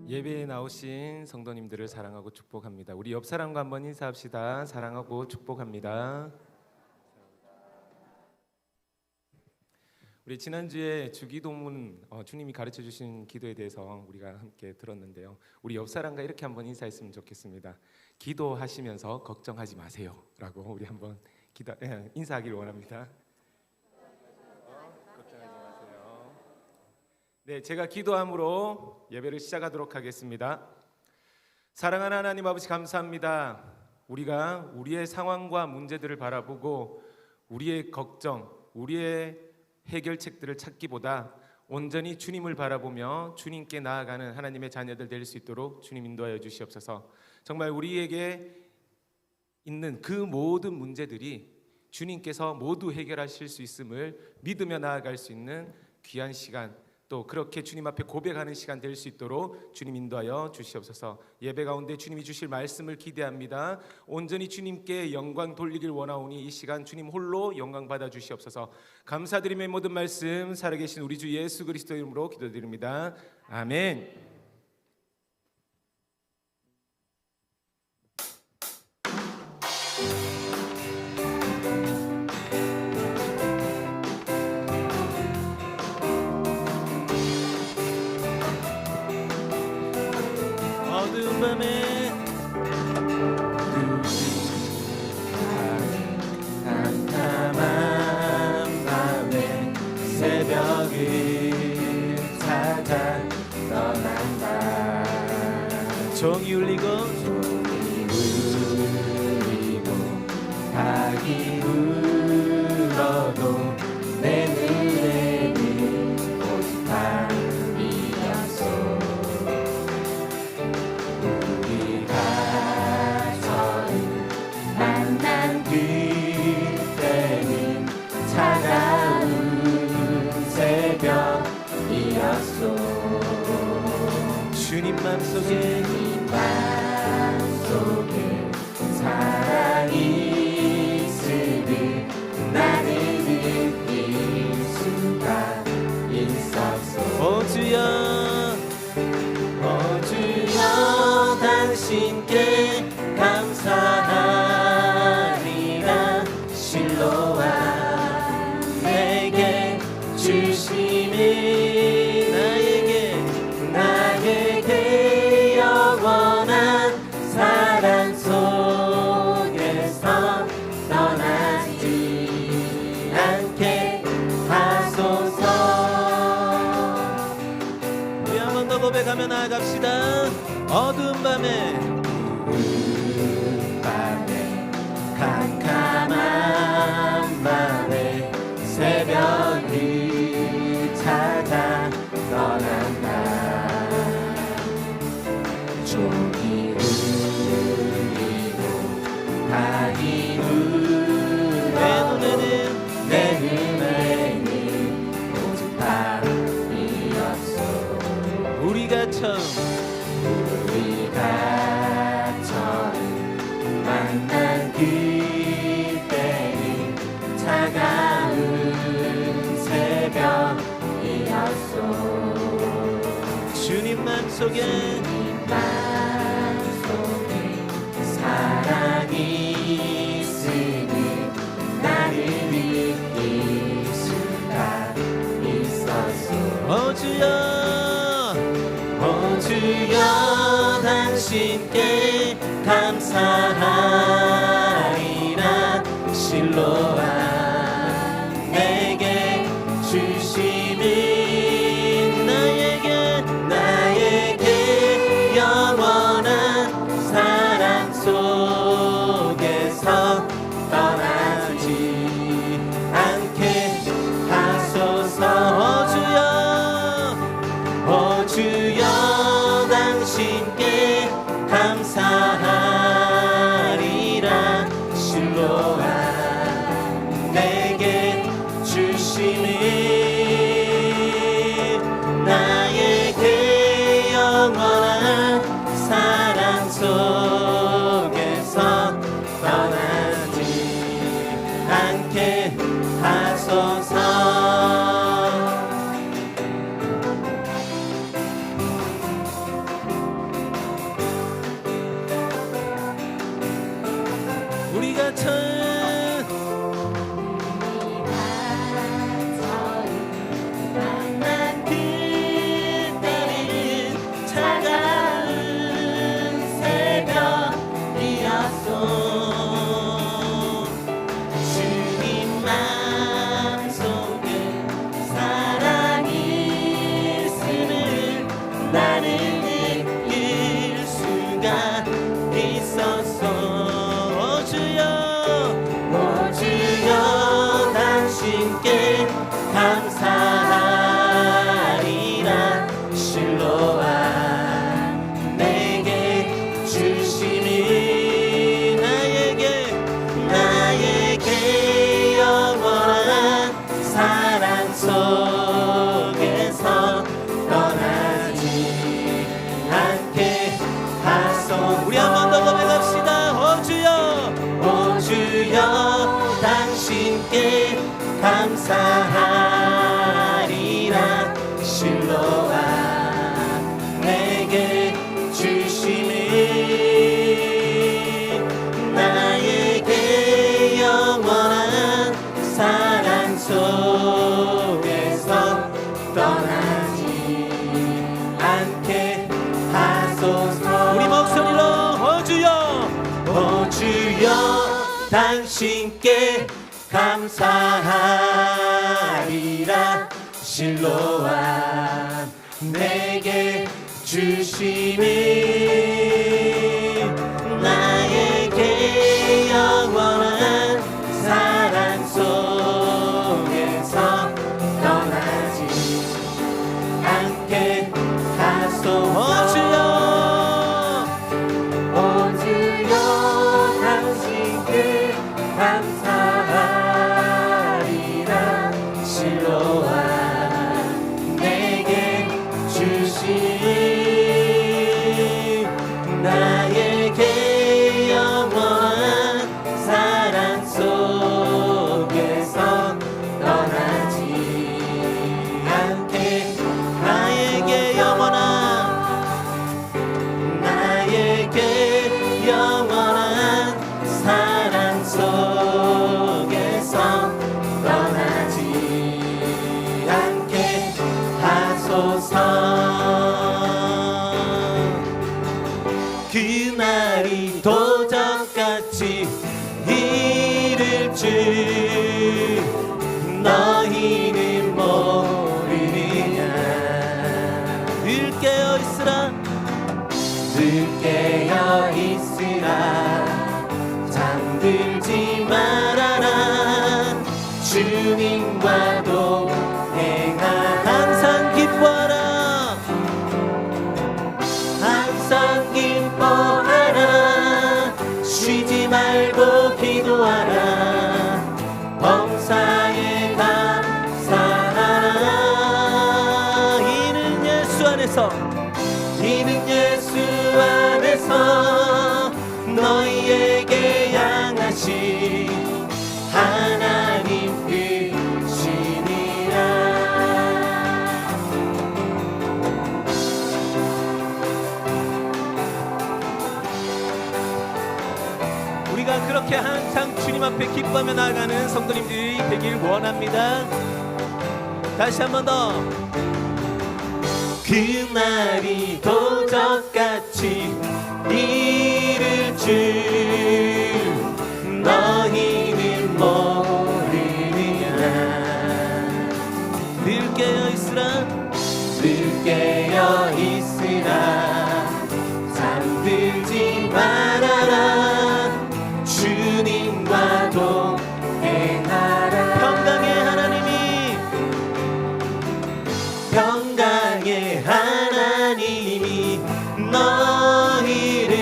예배에 나오신 성도님들을 사랑하고 축복합니다. 우리 옆 사람과 한번 인사합시다. 사랑하고 축복합니다. 우리 지난주에 주기도문 주님이 가르쳐 주신 기도에 대해서 우리가 함께 들었는데요. 우리 옆 사람과 이렇게 한번 인사했으면 좋겠습니다. 기도하시면서 걱정하지 마세요 라고 우리 한번 인사하기를 원합니다. 걱정하지 마세요. 네, 제가 기도함으로 예배를 시작하도록 하겠습니다. 사랑하는 하나님 아버지, 감사합니다. 우리가 우리의 상황과 문제들을 바라보고 우리의 걱정, 우리의 해결책들을 찾기보다 온전히 주님을 바라보며 주님께 나아가는 하나님의 자녀들 될 수 있도록 주님 인도하여 주시옵소서. 정말 우리에게 있는 그 모든 문제들이 주님께서 모두 해결하실 수 있음을 믿으며 나아갈 수 있는 귀한 시간, 또 그렇게 주님 앞에 고백하는 시간 될 수 있도록 주님 인도하여 주시옵소서. 예배 가운데 주님이 주실 말씀을 기대합니다. 온전히 주님께 영광 돌리길 원하오니 이 시간 주님 홀로 영광 받아 주시옵소서. 감사드리며 모든 말씀 살아계신 우리 주 예수 그리스도 이름으로 기도드립니다. 아멘. 어두운 밤에 캄캄한 밤에 새벽을 찾아 떠난다. 종이 울리고 닭이 울어도 내 눈에는 오직 밤이었어. 우리가 처음 만난 그때는 차가운 새벽이었어. 주님 맘속에 사랑이 있음을 나는 느낄 수가 있었어. 오 주여, 오 주여, 당신께 감사하리라. 실로와 내게 주심이 나에게 영원한 사랑 속에서 떠나지 않게 하소서. 우리 한 번 더 고백하며 나아갑시다. 어두운 밤에 캄캄한 밤에 새벽을 찾아 떠난다. 종이 울리고 닭이 울어 내 눈에는 오직 밤이었어. 우리가 처음 만난 그때는 차가운 새벽이었어. 주님 맘속에 사랑이 있음을 나를 느낄 수가 있었어. 오 주여, 오 주여, 당신께 감사하리라. 실로와 내게 주심이 나에게 영원한 사랑 속에서 떠나지 않게 하소서. 오 주여, 당신께 감사하리라. 실로와 내게 주심이 나에게 영원한 사랑 속에서 떠나지 않게 하소서. 갇혀은 만난 그때는 차가운 새벽이었소. 주님 마음속에 사랑이 있음을 나는 느낄 수가 있었소. 오 주여, 오 주여, 당신께 감사하리라. 실로와 내게 주심이 나에게 영원한 사랑 속에서 떠나지 않게 하소서. 우리 한 번 더 고백합시다. 오 주여, 오 주여, 당신께 감사하리라. 실로와 내게 주심이 나에게 영원한 사랑 속에서 떠나지 않게 하소서. 우리 목소리로 오 주여, 오 주여, 당신께 감사하리라. 실로와 내게 주심이 나에게 영원한 사랑 속에서 떠나지 않게 하소서. 오 주여, 오 주여, 당신께 감사하리라. 실로와 내게 주심이 나에게 영원한 사랑 속에서 떠나지 않게 나에게 영원한 사랑 속에서 떠나지 않게 하소서. 그날이 도적같이 이를 줄 너희는 모르느냐. 늘 깨어 있으라, 늘 깨어 있으라. 잠들지 말아라. 주님과 동행하라. 항상 기뻐하라, 항상 기뻐하라. 쉬지 말고 기도하라. 범사에 감사하라. 이는 예수 안에서, 이는 예수 안에서 너희에게 양하신 하나님 크시니라. 우리가 그렇게 항상 주님 앞에 기뻐하며 나아가는 성도님들이 되길 원합니다. 다시 한 번 더. 그날이 도적같이 이를 줄 너희는 모르느냐. 늘 깨어 있으라, 늘 깨어 있으라. 잠들지 말아라. 주님과 동행하라. 평강의 하나님이, 평강의 하나님이 너희를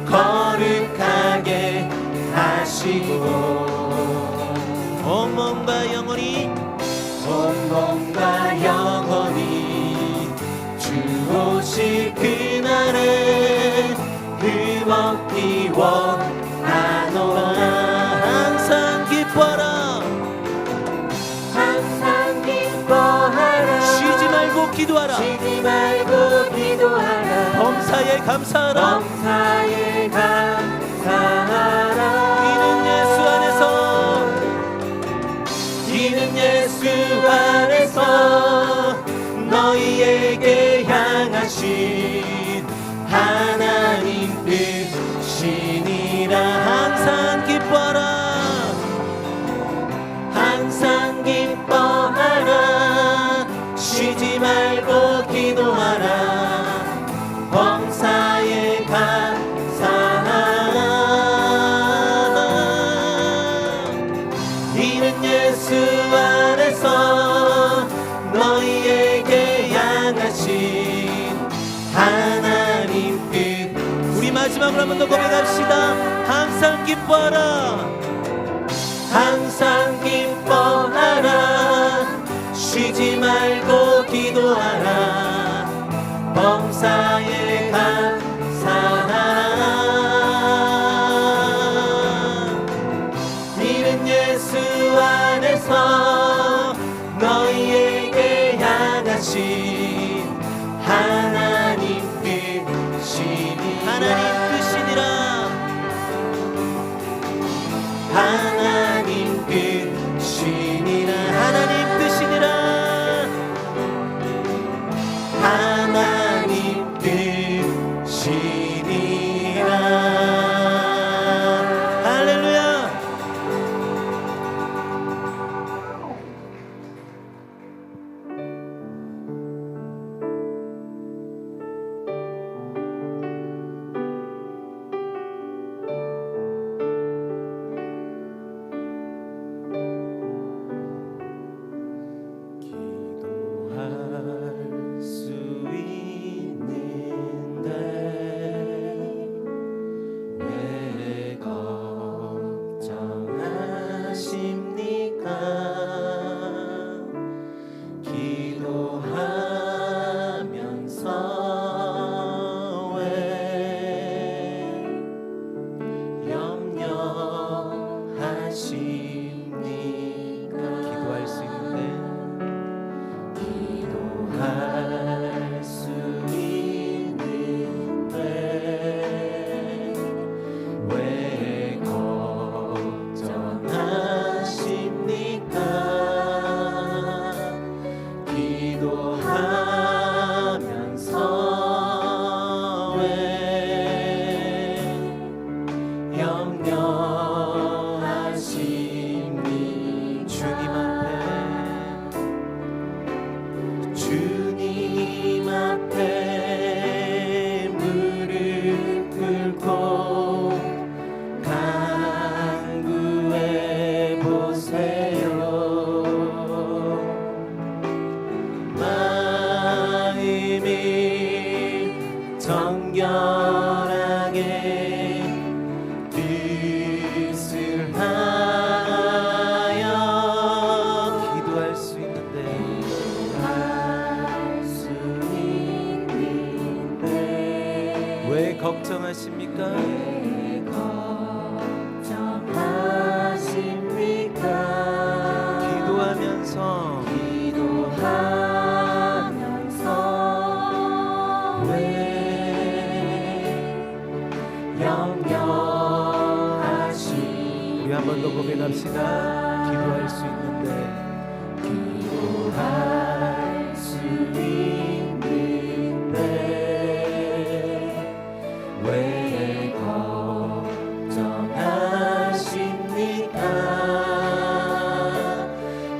거룩하게 하시고 온몸과 영혼이, 온몸과 영혼이 주 오실 그날에 흠없기 원하노라. 항상 기뻐하라, 항상 기뻐하라. 쉬지 말고 기도하라, 쉬지 말고 기도하라. 범사에 감사하라, 범사에 감사하라. 너희에게 향하신 하나님 뜻이니라. 항상 기뻐라, 항상 기뻐하라. 쉬지 말고 기도하라. 범사에 감사하라. 이는 예수 안에서 너희에게 향하신 하나님 뜻. 우리 마지막으로 한 번 더 고백합시다. 항상 기뻐하라, 항상 기뻐하라. 쉬지 말고 기도하라. 범사에 감사하라. 이는 예수 안에서 너희에게 향하신 하나님 뜻이니라. 하나님 뜻이니라. 하나님 뜻이니라. 하나님 뜻이니라. 하나님 뜻이니라. 할렐루야. 기도할 수 있는데 왜 걱정하십니까? 기도하면서 왜 염려하십니까? 기도할 수 있는데, 기도할 수 있는데 왜 걱정하십니까? 기도하면서 왜 염려하십니까? 주님 앞에 무릎 꿇고 간구해 보세요. 마음이 정결하게 뜻을 하여 기도할 수 있는데 왜 걱정하십니까? 왜 걱정하십니까? 기도하면서 왜 염려하십니까? 우리 한 번 더 고백합시다. 기도할 수 있는데, 기도할 수 있는데 왜 걱정하십니까?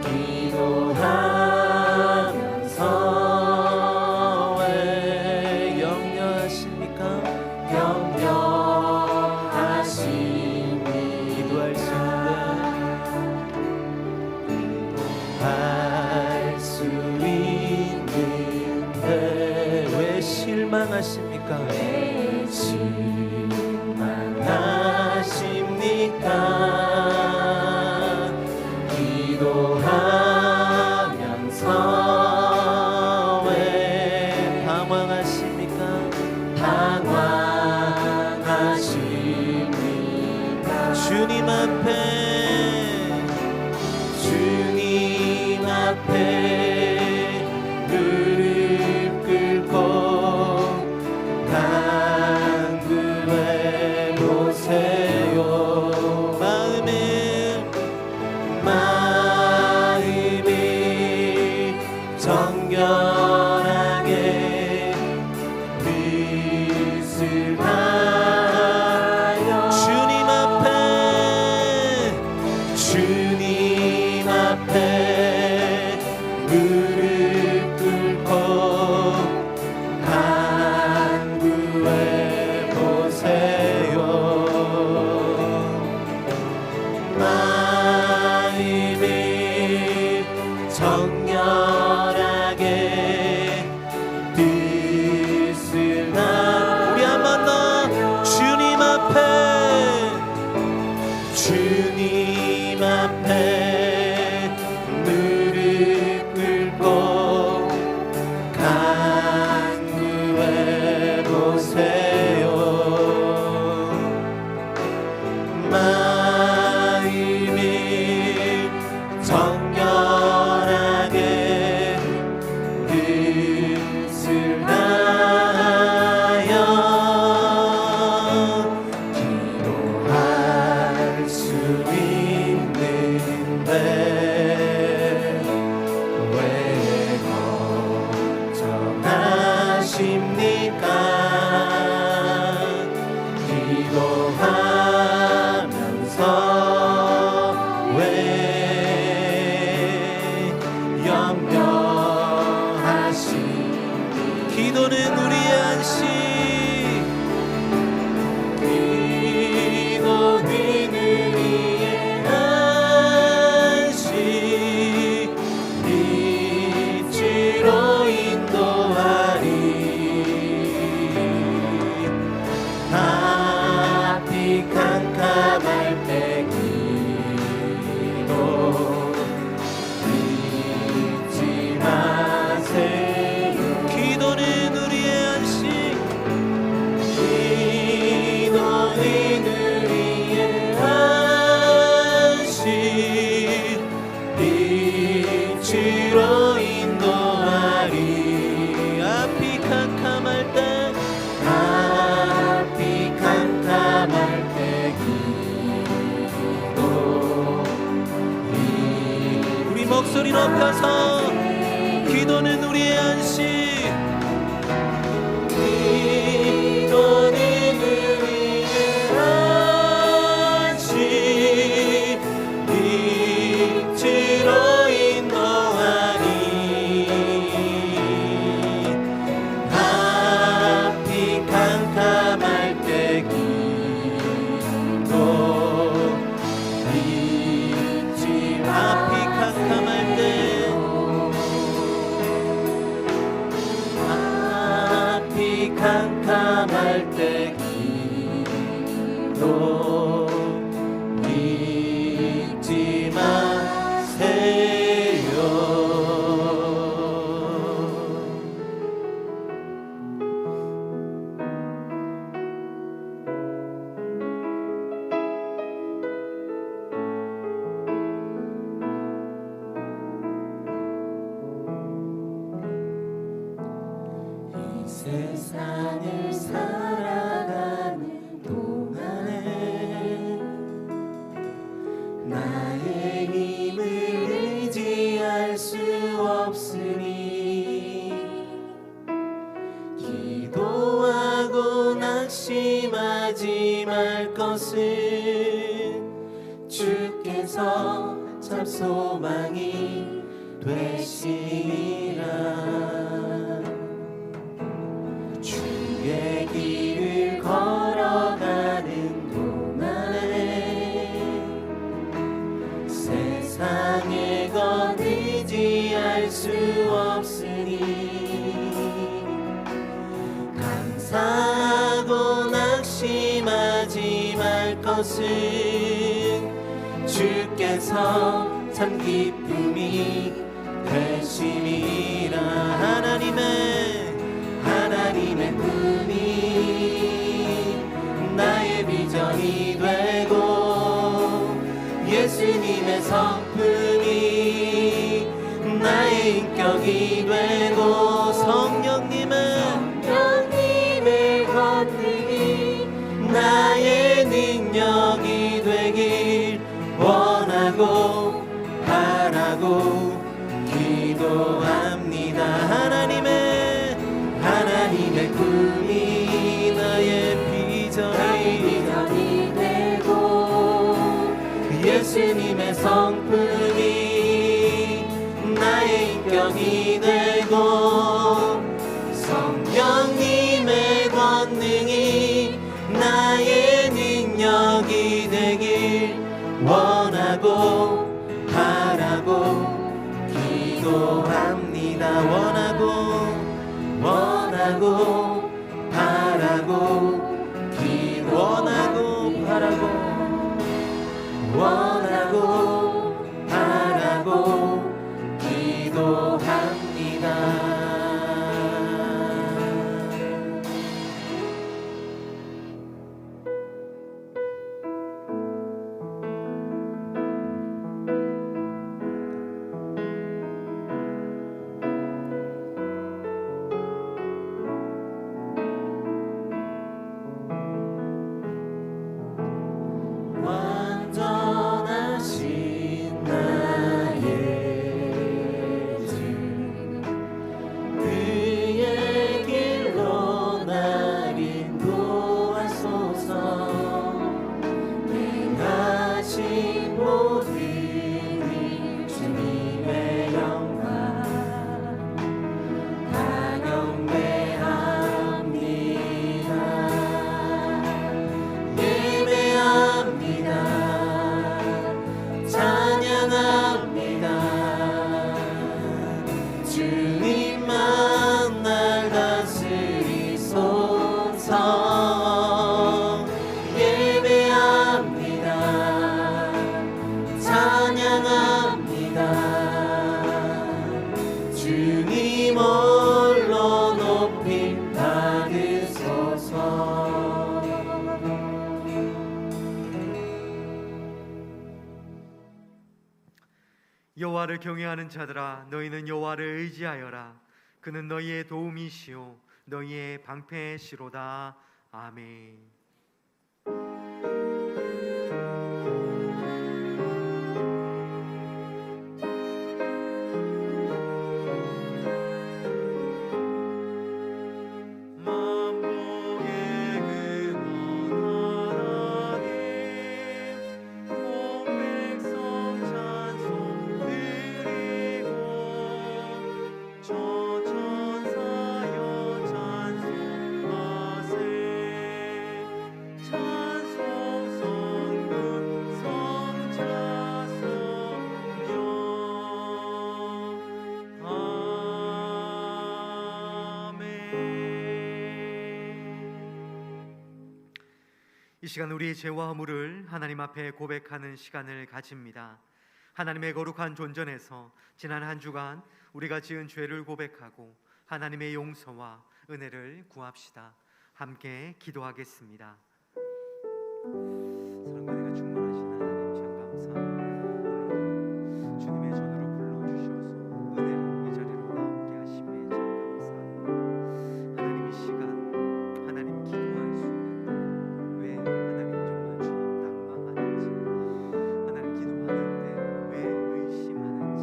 기도하면서 왜 염려하십니까? 염려하십니까? 기도할 수 있는데, 할 수 있는데 왜 실망하십니까? 왜 실망하십니까? 기도하면서 왜 방황하십니까? 방황하십니까? 주님 앞에 무릎 꿇고 간구해 보세요. 마음이 정결하게 기도는 우리의 안식. 기도는 우리의 안식. 빛으로 인도하리. 앞이 캄캄할 때 기도 잊지 마세요. 기도는 우리의 안식. 기도는 우리의 안식. 빛으로 인도하리. 앞이 캄캄할 때 앞이 캄캄할 때 기도 우리 목소리 높여서 기도는 우리의 안식. 기도는 우리의 안식. 빛으로 인도하리. 앞이 캄캄할 때 기도 잊지 앞이 캄캄할 때 앞이 캄캄할 때 기도 잊지 마세요. 이 세상을 살아가는 동안에 나의 힘을 의지할 수 없으니 기도하고 낙심하지 말 것을 주께서 참 소망이 되시리라. 주의 길을 걸어가는 동안에 세상의 것 의지할 수 없으니 감사하고 낙심하지 말 것은 주께서 참 기쁨이 되시리라. 하나님의 꿈이 나의 비전이 되고 예수님의 성품이 나의 인격이 되고 성령님의 권능이 나의 능력이 되길 원하고 바라고 기도합니다. 하나님의 꿈이 나의 비전이 되고 예수님의 성품이 나의 인격이 되고 성령님의 권능이 나의 능력이 되길 원하고 바라고 기도합니다. 원하고 바라고 원하고 바라고 기도합니다. 높임 받으소서. 여호와를 경외하는 자들아, 너희는 여호와를 의지하여라. 그는 너희의 도움이시오 너희의 방패시로다. 아멘. 이 시간 우리의 죄와 허물을 하나님 앞에 고백하는 시간을 가집니다. 하나님의 거룩한 존전에서 지난 한 주간 우리가 지은 죄를 고백하고 하나님의 용서와 은혜를 구합시다. 함께 기도하겠습니다. 사랑과 은혜가 충만하신 하나님 참 감사합니다. 주님의 전으로 불러주셔서 은혜로 이 자리로 나오게 하심에 참 감사합니다. 하나님 이 시간 하나님 기도할 수 있는데 왜 하나님 정말 주님 낙망하는지, 하나님 기도하는데 왜 의심하는지,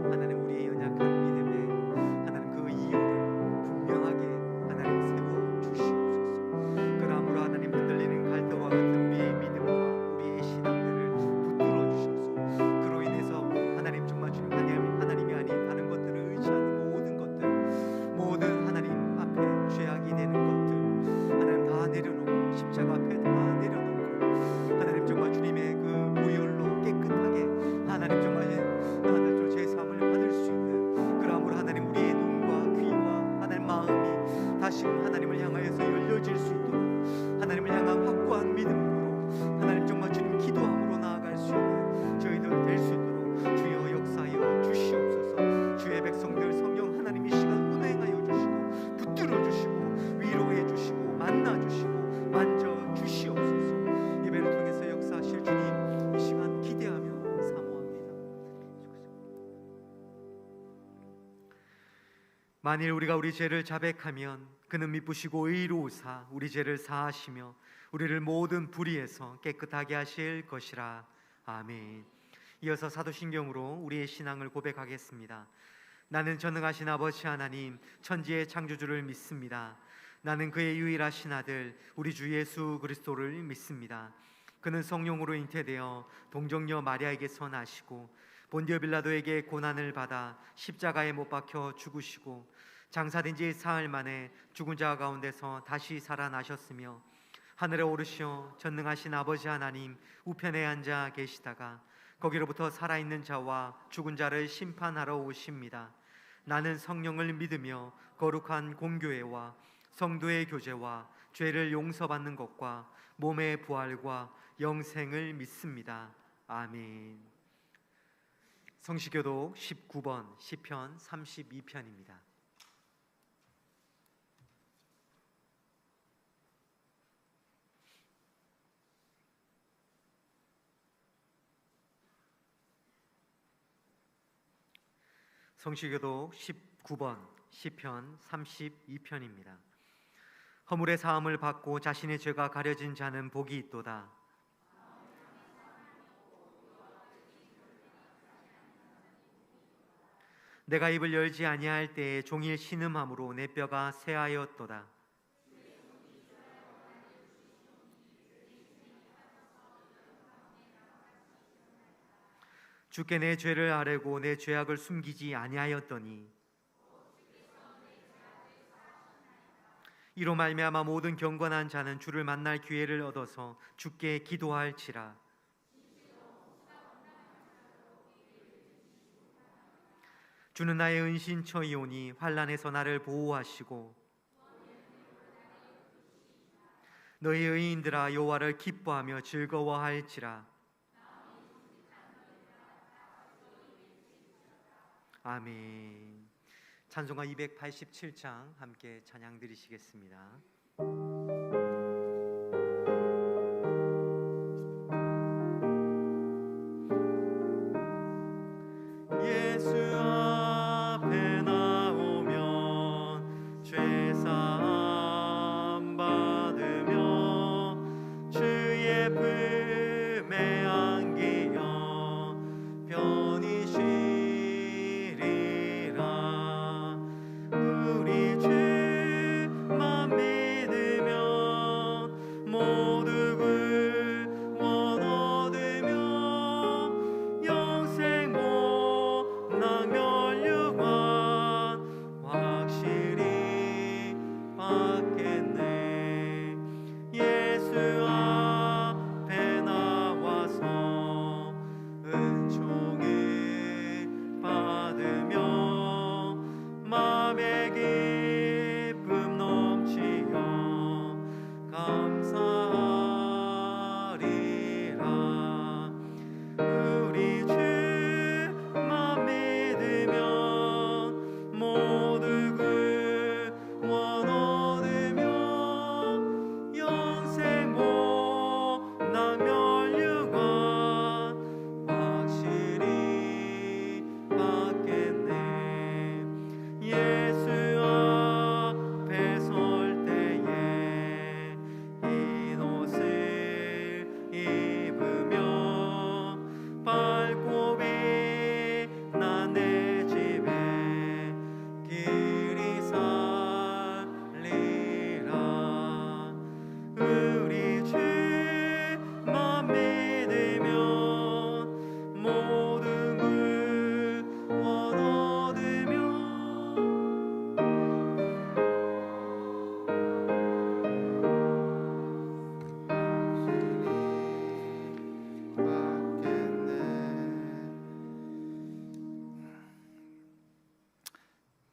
하나님 우리의 연약한 믿음에 하나님 그 이유를 분명하게 하나님 세워주시옵소서. 그러므로 하나님 흔들리는 갈대와 같은 우리의 믿음과 우리의 신앙들을 붙들어 주셔서 그로 인해서 하나님 정말 주님 하나님이 아닌 다른 것들을 의지하는 모든 하나님 앞에 죄악이 되는 것들 하나님 다 내려놓고 십자가 앞에 다 내려놓고 하나님 정말 주님의 그 보혈로 깨끗하게 하나님 정말 나들 제사함을 받을 수 있는, 그러므로 하나님 우리의 눈과 귀와 하나님 마음이 다시금 하나님을 향하여서 열려질 수 있도록 하나님을 향한 확고한 믿음으로 하나님 정말 주님 기도함으로 나아갈 수 있는 저희들 될 수 있도록 주여 역사하여 주시옵소서. 주의 백성들 성령 하나님이 시간 운행하여 주시고 붙들어 주시고 위로해 주시고 만나 주시고 만져 주시옵소서. 예배를 통해서 역사하실 주님 이 시간 기대하며 사모합니다. 만일 우리가 우리 죄를 자백하면 그는 미쁘시고 의로우사 우리 죄를 사하시며 우리를 모든 불의에서 깨끗하게 하실 것이라. 아멘. 이어서 사도신경으로 우리의 신앙을 고백하겠습니다. 나는 전능하신 아버지 하나님 천지의 창조주를 믿습니다. 나는 그의 유일하신 아들 우리 주 예수 그리스도를 믿습니다. 그는 성령으로 잉태되어 동정녀 마리아에게서 나시고 본디오 빌라도에게 고난을 받아 십자가에 못 박혀 죽으시고 장사된 지 사흘 만에 죽은 자 가운데서 다시 살아나셨으며 하늘에 오르시어 전능하신 아버지 하나님 우편에 앉아 계시다가 거기로부터 살아있는 자와 죽은 자를 심판하러 오십니다. 나는 성령을 믿으며 거룩한 공교회와 성도의 교제와 죄를 용서받는 것과 몸의 부활과 영생을 믿습니다. 아멘. 성시교독 19번 시편 32편입니다. 성시교독 19번 시편 32편입니다. 허물의 사함을 받고 자신의 죄가 가려진 자는 복이 있도다. 내가 입을 열지 아니할 때에 종일 신음함으로 내 뼈가 쇠하였도다. 주께 내 죄를 아뢰고 내 죄악을 숨기지 아니하였더니 이로 말미암아 모든 경건한 자는 주를 만날 기회를 얻어서 주께 기도할지라. 주는 나의 은신처이오니 환난에서 나를 보호하시고 너희 의인들아 여호와를 기뻐하며 즐거워할지라. 아멘. 찬송가 287장 함께 찬양 드리시겠습니다. 예수 앞에 나오면 죄사함 받으며 주의 품에 안기어 편히 쉬리라. 우리 주만 믿으면 모두 구원 얻으며 영생 못난 멸류관 확실히 받겠네. 예수 앞에 나와서 은총을 받으며 마음의 기쁨 넘치어 감사하리라. 우리 주만 믿으면 모두 구원 얻으며 영생 못난 멸류관 확실히 받겠네. 예수 앞에 설 때에 흰 옷을 입으며 밝고 빛난 내 집에 길이 살리라. 우리 주만 믿으면 모든 구원 얻으며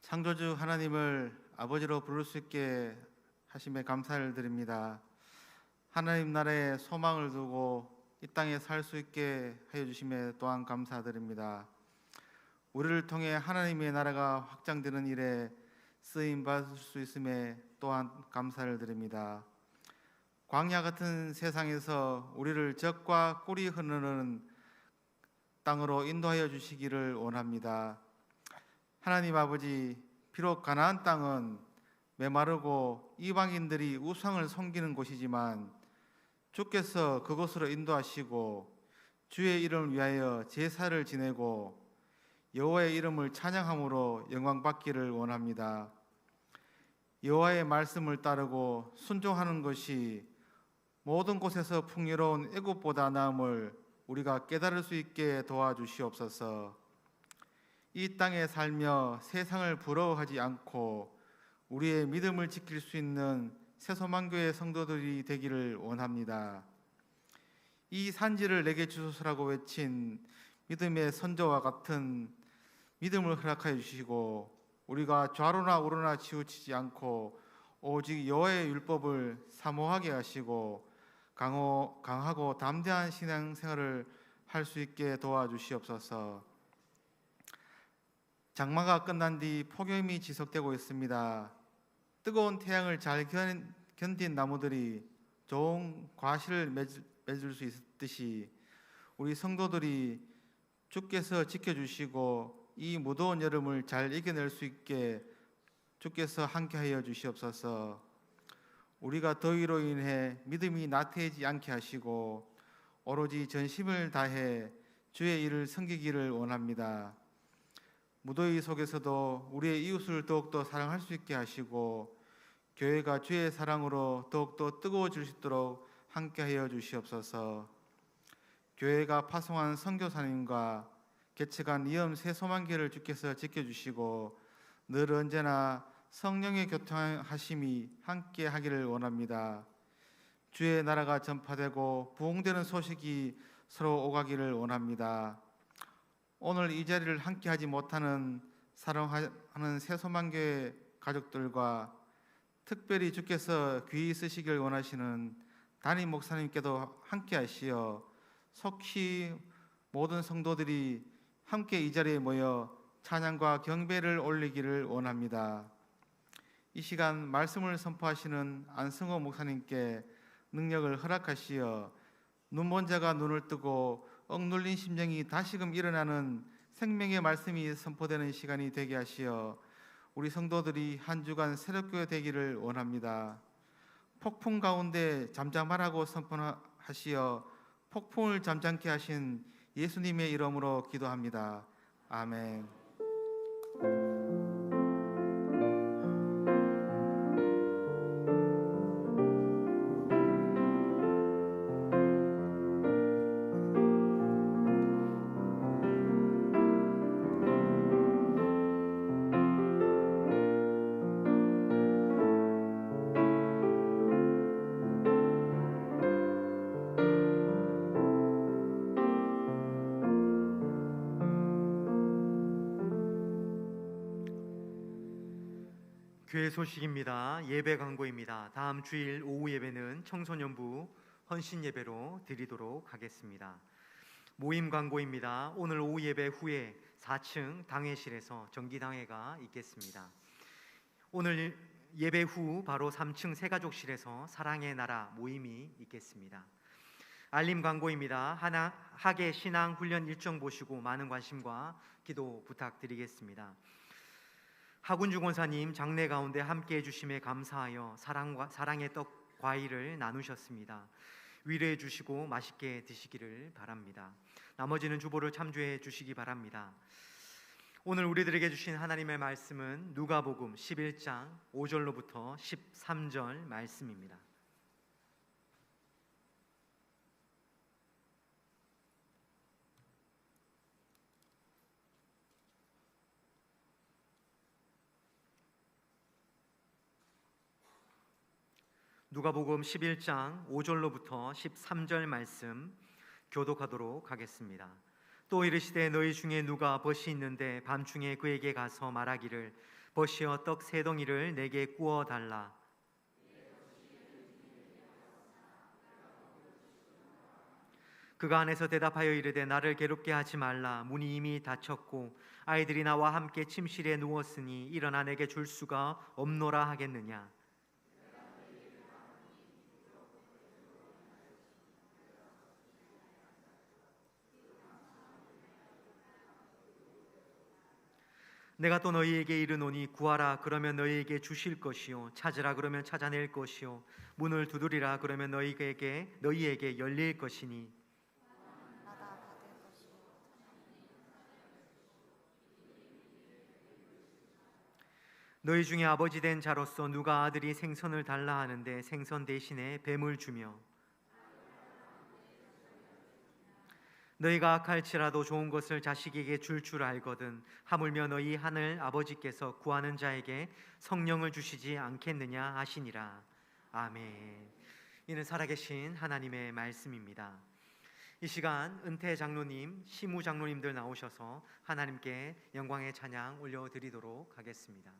창조주 하나님을 아버지로 부를 수 있게 하심에 감사를 드립니다. 하나님 나라에 소망을 두고 이 땅에 살 수 있게 하여 주심에 또한 감사드립니다. 우리를 통해 하나님의 나라가 확장되는 일에 쓰임 받을 수 있음에 또한 감사를 드립니다. 광야 같은 세상에서 우리를 적과 꿀이 흐르는 땅으로 인도하여 주시기를 원합니다. 하나님 아버지, 비록 가나안 땅은 메마르고 이방인들이 우상을 섬기는 곳이지만 주께서 그곳으로 인도하시고 주의 이름을 위하여 제사를 지내고 여호와의 이름을 찬양함으로 영광받기를 원합니다. 여호와의 말씀을 따르고 순종하는 것이 모든 곳에서 풍요로운 애굽보다 나음을 우리가 깨달을 수 있게 도와주시옵소서. 이 땅에 살며 세상을 부러워하지 않고 우리의 믿음을 지킬 수 있는 새소망교회 성도들이 되기를 원합니다. 이 산지를 내게 주소서라고 외친 믿음의 선조와 같은 믿음을 허락하여 주시고 우리가 좌로나 우로나 치우치지 않고 오직 여호와의 율법을 사모하게 하시고 강하고 담대한 신앙생활을 할 수 있게 도와주시옵소서. 장마가 끝난 뒤 폭염이 지속되고 있습니다. 뜨거운 태양을 잘 견딘 나무들이 좋은 과실을 맺을 수 있듯이 우리 성도들이 주께서 지켜주시고 이 무더운 여름을 잘 이겨낼 수 있게 주께서 함께하여 주시옵소서. 우리가 더위로 인해 믿음이 나태해지지 않게 하시고 오로지 전심을 다해 주의 일을 섬기기를 원합니다. 무더위 속에서도 우리의 이웃을 더욱더 사랑할 수 있게 하시고 교회가 주의 사랑으로 더욱더 뜨거워질 수 있도록 함께하여 주시옵소서. 교회가 파송한 선교사님과 개척한 이음 새소망교회를 주께서 지켜주시고 늘 언제나 성령의 교통하심이 함께하기를 원합니다. 주의 나라가 전파되고 부흥되는 소식이 서로 오가기를 원합니다. 오늘 이 자리를 함께하지 못하는 사랑하는 새소망교회 가족들과 특별히 주께서 귀히 쓰시길 원하시는 담임 목사님께도 함께하시어 속히 모든 성도들이 함께 이 자리에 모여 찬양과 경배를 올리기를 원합니다. 이 시간 말씀을 선포하시는 안승호 목사님께 능력을 허락하시어 눈먼 자가 눈을 뜨고 억눌린 심령이 다시금 일어나는 생명의 말씀이 선포되는 시간이 되게 하시어 우리 성도들이 한 주간 새롭게 되기를 원합니다. 폭풍 가운데 잠잠하라고 선포하시어 폭풍을 잠잠케 하신 예수님의 이름으로 기도합니다. 아멘. 교회 소식입니다. 예배 광고입니다. 다음 주일 오후 예배는 청소년부 헌신 예배로 드리도록 하겠습니다. 모임 광고입니다. 오늘 오후 예배 후에 4층 당회실에서 정기당회가 있겠습니다. 오늘 예배 후 바로 3층 새가족실에서 사랑의 나라 모임이 있겠습니다. 알림 광고입니다. 하계 신앙 훈련 일정 보시고 많은 관심과 기도 부탁드리겠습니다. 하군주 권사님 장례 가운데 함께해 주심에 감사하여 사랑의 떡 과일을 나누셨습니다. 위로해 주시고 맛있게 드시기를 바랍니다. 나머지는 주보를 참조해 주시기 바랍니다. 오늘 우리들에게 주신 하나님의 말씀은 누가복음 11장 5절로부터 13절 말씀입니다. 누가복음 11장 5절로부터 13절 말씀 교독하도록 하겠습니다. 또 이르시되 너희 중에 누가 벗이 있는데 밤중에 그에게 가서 말하기를 벗이여 떡 세 덩이를 내게 구워 달라. 그가 안에서 대답하여 이르되 나를 괴롭게 하지 말라. 문이 이미 닫혔고 아이들이 나와 함께 침실에 누웠으니 일어나 내게 줄 수가 없노라 하겠느냐. 내가 또 너희에게 이르노니 구하라 그러면 너희에게 주실 것이요 찾으라 그러면 찾아낼 것이요 문을 두드리라 그러면 너희에게 열릴 것이니 너희 중에 아버지 된 자로서 누가 아들이 생선을 달라 하는데 생선 대신에 뱀을 주며 너희가 악할지라도 좋은 것을 자식에게 줄 알거든 하물며 너희 하늘 아버지께서 구하는 자에게 성령을 주시지 않겠느냐 하시니라. 아멘. 이는 살아계신 하나님의 말씀입니다. 이 시간 은퇴 장로님, 시무 장로님들 나오셔서 하나님께 영광의 찬양 올려드리도록 하겠습니다.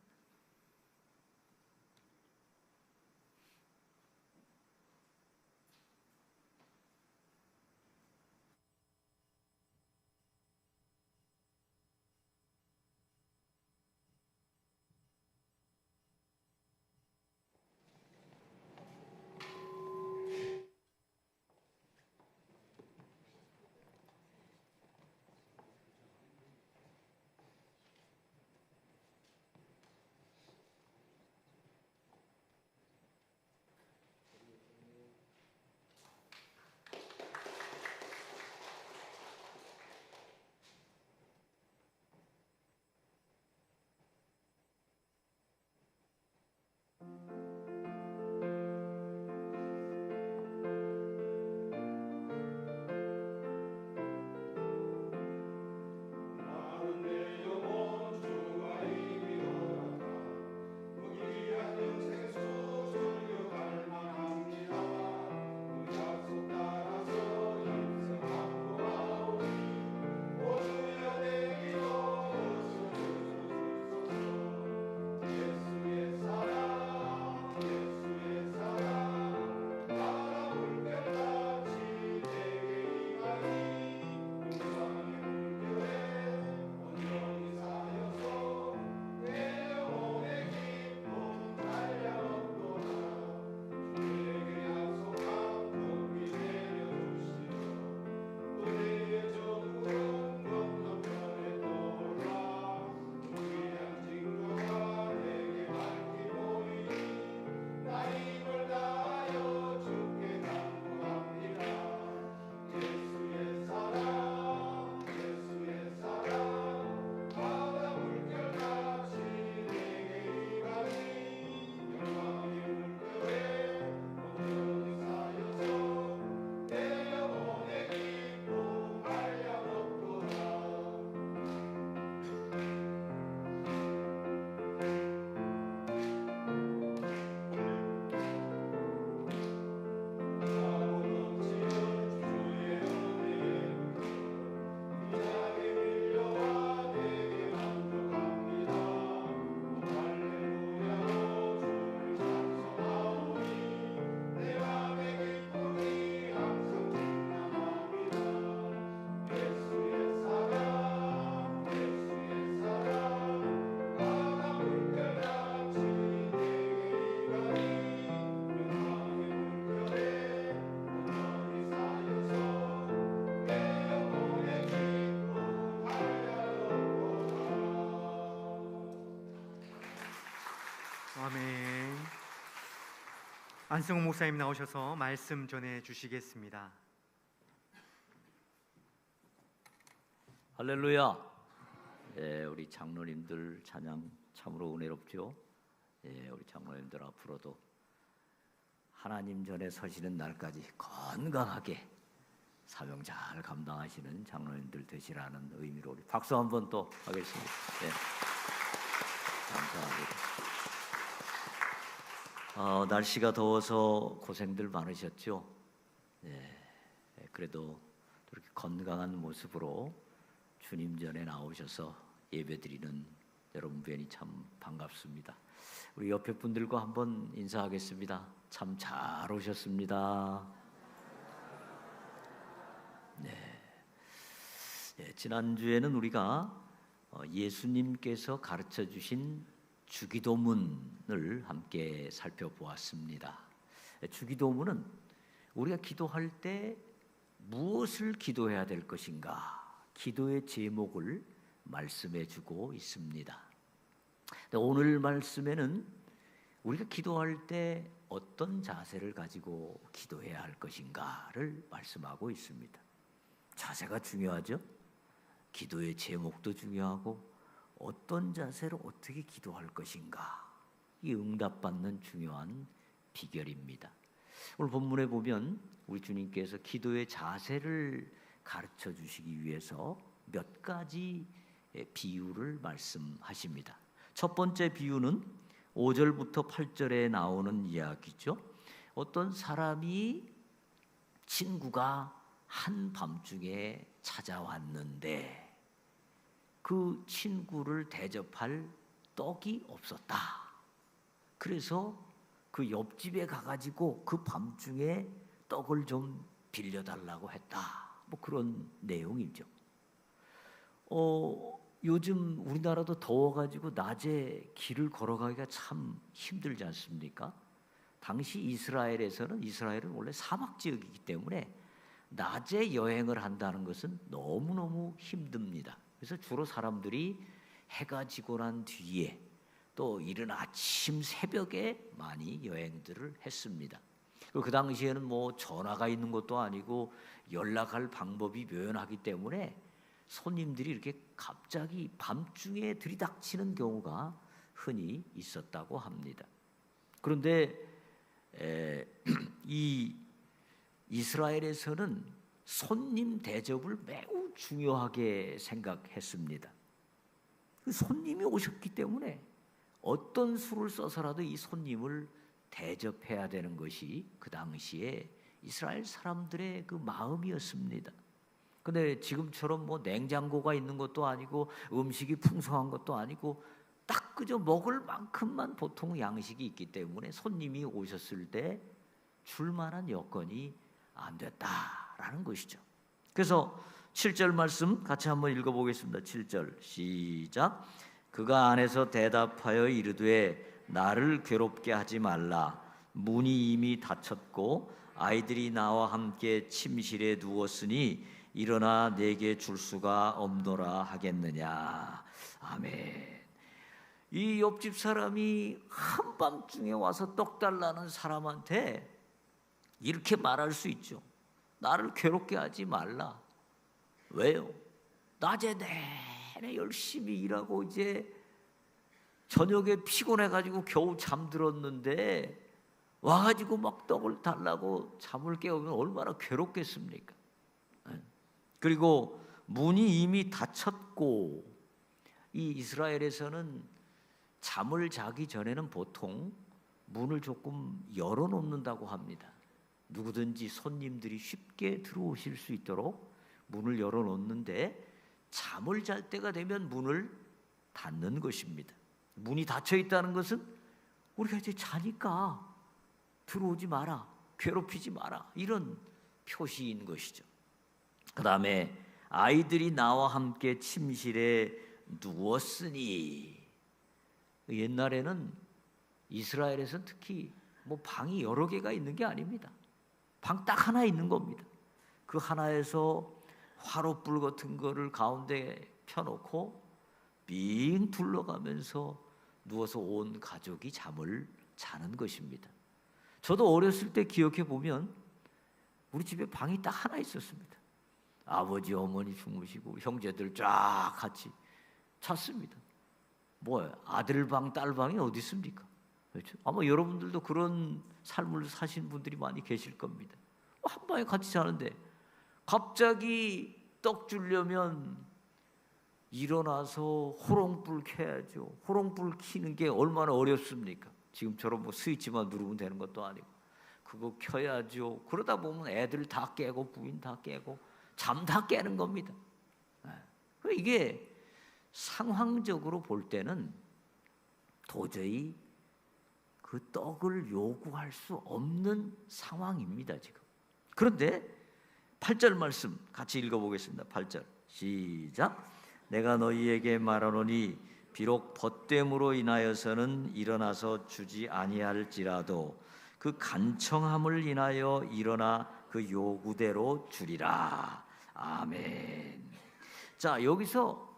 안승호 목사님 나오셔서 말씀 전해 주시겠습니다. 할렐루야. 예, 우리 장로님들 찬양 참으로 은혜롭죠. 예, 우리 장로님들 앞으로도 하나님 전에 서시는 날까지 건강하게 사명 잘 감당하시는 장로님들 되시라는 의미로 우리 박수 한번 또 하겠습니다. 예, 감사합니다. 날씨가 더워서 고생들 많으셨죠. 예, 그래도 이렇게 건강한 모습으로 주님 전에 나오셔서 예배드리는 여러분 뵈니 참 반갑습니다. 우리 옆에 분들과 한번 인사하겠습니다. 참 잘 오셨습니다. 네. 지난주에는 우리가 예수님께서 가르쳐 주신 주기도문을 함께 살펴보았습니다. 주기도문은 우리가 기도할 때 무엇을 기도해야 될 것인가, 기도의 제목을 말씀해 주고 있습니다. 오늘 말씀에는 우리가 기도할 때 어떤 자세를 가지고 기도해야 할 것인가를 말씀하고 있습니다. 자세가 중요하죠. 기도의 제목도 중요하고 어떤 자세로 어떻게 기도할 것인가, 이 응답받는 중요한 비결입니다. 오늘 본문에 보면 우리 주님께서 기도의 자세를 가르쳐 주시기 위해서 몇 가지 비유를 말씀하십니다. 첫 번째 비유는 5절부터 8절에 나오는 이야기죠. 어떤 사람이 친구가 한밤중에 찾아왔는데 그 친구를 대접할 떡이 없었다. 그래서 그 옆집에 가가지고 그 밤중에 떡을 좀 빌려달라고 했다. 뭐 그런 내용이죠. 요즘 우리나라도 더워가지고 낮에 길을 걸어가기가 참 힘들지 않습니까? 당시 이스라엘은 원래 사막 지역이기 때문에 낮에 여행을 한다는 것은 너무너무 힘듭니다. 그래서 주로 사람들이 해가 지고 난 뒤에 또 이른 아침 새벽에 많이 여행들을 했습니다. 그 당시에는 뭐 전화가 있는 것도 아니고 연락할 방법이 묘연하기 때문에 손님들이 이렇게 갑자기 밤중에 들이닥치는 경우가 흔히 있었다고 합니다. 그런데 이 이스라엘에서는 손님 대접을 매우 중요하게 생각했습니다. 그 손님이 오셨기 때문에 어떤 수를 써서라도 이 손님을 대접해야 되는 것이 그 당시에 이스라엘 사람들의 그 마음이었습니다. 근데 지금처럼 뭐 냉장고가 있는 것도 아니고 음식이 풍성한 것도 아니고 딱 그저 먹을 만큼만 보통 양식이 있기 때문에 손님이 오셨을 때 줄만한 여건이 안 됐다라는 것이죠. 그래서 7절 말씀 같이 한번 읽어보겠습니다. 7절 시작. 그가 안에서 대답하여 이르되 나를 괴롭게 하지 말라. 문이 이미 닫혔고 아이들이 나와 함께 침실에 누웠으니 일어나 내게 줄 수가 없노라 하겠느냐. 아멘. 이 옆집 사람이 한밤중에 와서 떡 달라는 사람한테 이렇게 말할 수 있죠. 나를 괴롭게 하지 말라. 왜요? 낮에 내내 열심히 일하고 이제 저녁에 피곤해가지고 겨우 잠들었는데 와가지고 막 떡을 달라고 잠을 깨우면 얼마나 괴롭겠습니까? 그리고 문이 이미 닫혔고, 이 이스라엘에서는 잠을 자기 전에는 보통 문을 조금 열어놓는다고 합니다. 누구든지 손님들이 쉽게 들어오실 수 있도록 문을 열어놓는데 잠을 잘 때가 되면 문을 닫는 것입니다. 문이 닫혀 있다는 것은 우리가 이제 자니까 들어오지 마라, 괴롭히지 마라, 이런 표시인 것이죠. 그 다음에 아이들이 나와 함께 침실에 누웠으니, 옛날에는 이스라엘에서는 특히 뭐 방이 여러 개가 있는 게 아닙니다. 방 딱 하나 있는 겁니다. 그 하나에서 화롯불 같은 거를 가운데 펴놓고 빙 둘러가면서 누워서 온 가족이 잠을 자는 것입니다. 저도 어렸을 때 기억해 보면 우리 집에 방이 딱 하나 있었습니다. 아버지, 어머니 주무시고 형제들 쫙 같이 잤습니다. 뭐예요? 아들 방, 딸 방이 어디 있습니까? 그렇죠? 아마 여러분들도 그런 삶을 사신 분들이 많이 계실 겁니다. 한 방에 같이 자는데 갑자기 떡 주려면 일어나서 호롱불 켜야죠. 호롱불 켜는 게 얼마나 어렵습니까? 지금처럼 뭐 스위치만 누르면 되는 것도 아니고 그거 켜야죠. 그러다 보면 애들 다 깨고 부인 다 깨고 잠 다 깨는 겁니다. 이게 상황적으로 볼 때는 도저히 그 떡을 요구할 수 없는 상황입니다, 지금. 그런데 8절 말씀 같이 읽어보겠습니다. 8절 시작. 내가 너희에게 말하노니 비록 벗됨으로 인하여서는 일어나서 주지 아니할지라도 그 간청함을 인하여 일어나 그 요구대로 주리라. 아멘. 자, 여기서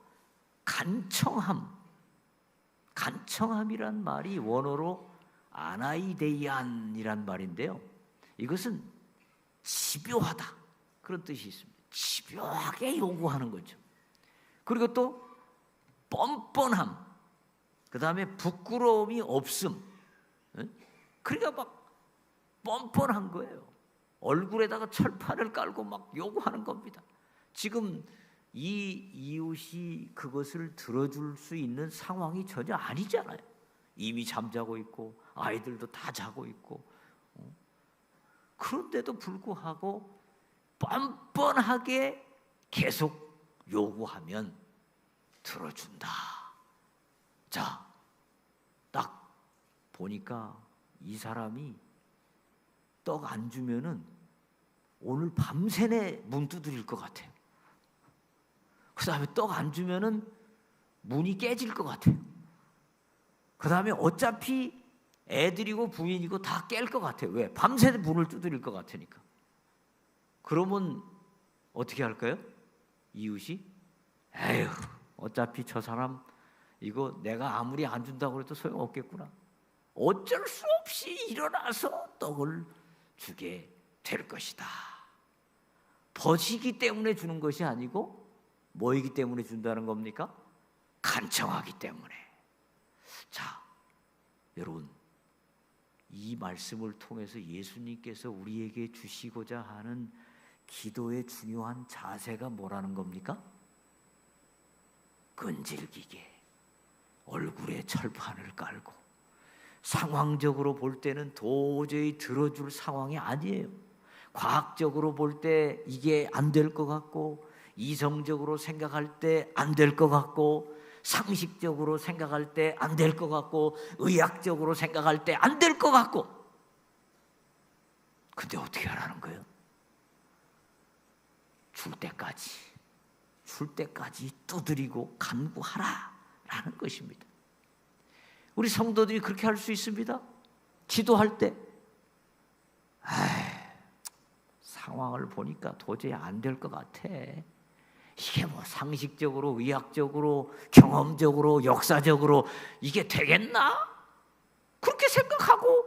간청함이란 말이 원어로 아나이데이안이란 말인데요. 이것은 집요하다 그런 뜻이 있습니다. 집요하게 요구하는 거죠. 그리고 또 뻔뻔함, 그 다음에 부끄러움이 없음. 그러니까 막 뻔뻔한 거예요. 얼굴에다가 철판을 깔고 막 요구하는 겁니다. 지금 이 이웃이 그것을 들어줄 수 있는 상황이 전혀 아니잖아요. 이미 잠자고 있고 아이들도 다 자고 있고 그런데도 불구하고 뻔뻔하게 계속 요구하면 들어준다. 자, 딱 보니까 이 사람이 떡 안 주면은 오늘 밤새내 문 두드릴 것 같아요. 그 다음에 떡 안 주면은 문이 깨질 것 같아요. 그 다음에 어차피 애들이고 부인이고 다 깰 것 같아요. 왜? 밤새 문을 두드릴 것 같으니까. 그러면 어떻게 할까요? 이웃이 에휴, 어차피 저 사람 이거 내가 아무리 안 준다고 해도 소용없겠구나. 어쩔 수 없이 일어나서 떡을 주게 될 것이다. 벗이기 때문에 주는 것이 아니고 뭐이기 때문에 준다는 겁니까? 간청하기 때문에. 자, 여러분, 이 말씀을 통해서 예수님께서 우리에게 주시고자 하는 기도의 중요한 자세가 뭐라는 겁니까? 끈질기게 얼굴에 철판을 깔고 상황적으로 볼 때는 도저히 들어줄 상황이 아니에요. 과학적으로 볼 때 이게 안 될 것 같고 이성적으로 생각할 때 안 될 것 같고 상식적으로 생각할 때 안 될 것 같고 의학적으로 생각할 때 안 될 것 같고 근데 어떻게 하라는 거예요? 줄 때까지 두드리고 간구하라라는 것입니다. 우리 성도들이 그렇게 할 수 있습니다. 기도할 때 상황을 보니까 도저히 안 될 것 같아. 이게 뭐 상식적으로, 의학적으로, 경험적으로, 역사적으로 이게 되겠나? 그렇게 생각하고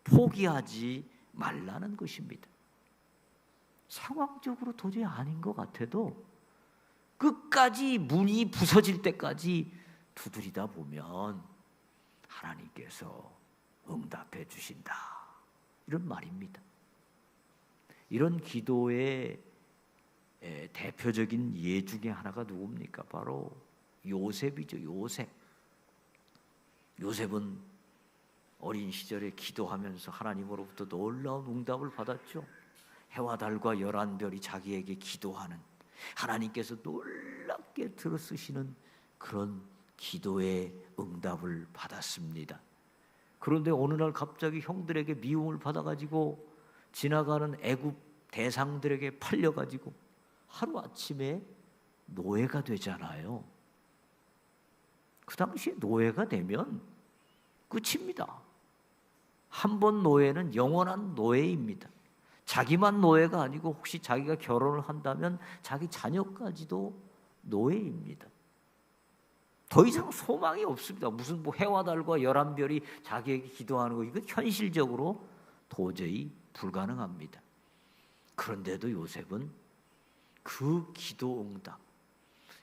포기하지 말라는 것입니다. 상황적으로 도저히 아닌 것 같아도 끝까지 문이 부서질 때까지 두드리다 보면 하나님께서 응답해 주신다. 이런 말입니다. 이런 기도의 대표적인 예 중에 하나가 누굽니까? 바로 요셉이죠. 요셉은 어린 시절에 기도하면서 하나님으로부터 놀라운 응답을 받았죠. 해와 달과 11별이 자기에게 기도하는 하나님께서 놀랍게 들어쓰시는 그런 기도의 응답을 받았습니다. 그런데 어느 날 갑자기 형들에게 미움을 받아가지고 지나가는 애굽 대상들에게 팔려가지고 하루아침에 노예가 되잖아요. 그 당시에 노예가 되면 끝입니다. 한 번 노예는 영원한 노예입니다. 자기만 노예가 아니고 혹시 자기가 결혼을 한다면 자기 자녀까지도 노예입니다. 더 이상 소망이 없습니다. 무슨 뭐 해와 달과 11별이 자기에게 기도하는 거 이건 현실적으로 도저히 불가능합니다. 그런데도 요셉은 그 기도 응답,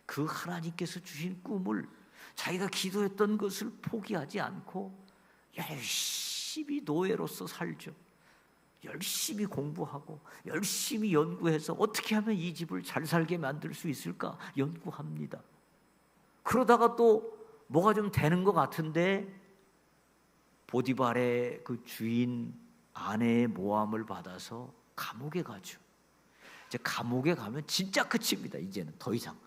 그 하나님께서 주신 꿈을 자기가 기도했던 것을 포기하지 않고 열심히 노예로서 살죠. 열심히 공부하고 열심히 연구해서 어떻게 하면 이 집을 잘 살게 만들 수 있을까 연구합니다. 그러다가 또 뭐가 좀 되는 것 같은데 보디발의 그 주인 아내의 모함을 받아서 감옥에 가죠. 이제 감옥에 가면 진짜 끝입니다. 이제는 더 이상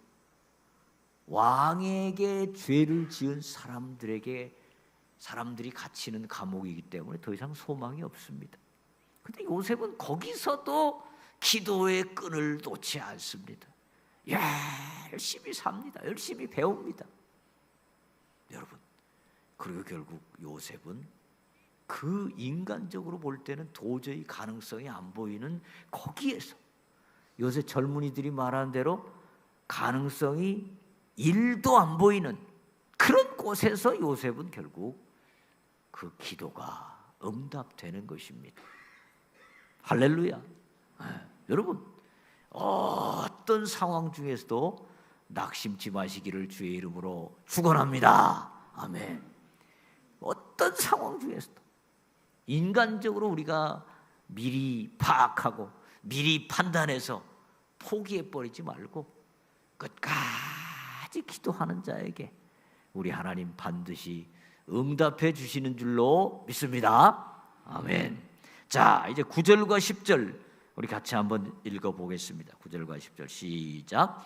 왕에게 죄를 지은 사람들이 갇히는 감옥이기 때문에 더 이상 소망이 없습니다. 근데 요셉은 거기서도 기도의 끈을 놓지 않습니다. 열심히 삽니다. 열심히 배웁니다. 여러분, 그리고 결국 요셉은 그 인간적으로 볼 때는 도저히 가능성이 안 보이는 거기에서 요새 젊은이들이 말하는 대로 가능성이 1도 안 보이는 그런 곳에서 요셉은 결국 그 기도가 응답되는 것입니다. 할렐루야. 여러분, 어떤 상황 중에서도 낙심치 마시기를 주의 이름으로 축원합니다. 아멘. 어떤 상황 중에서도 인간적으로 우리가 미리 파악하고 미리 판단해서 포기해버리지 말고 끝까지 기도하는 자에게 우리 하나님 반드시 응답해 주시는 줄로 믿습니다. 아멘. 자, 이제 9절과 10절 우리 같이 한번 읽어보겠습니다. 9절과 10절 시작.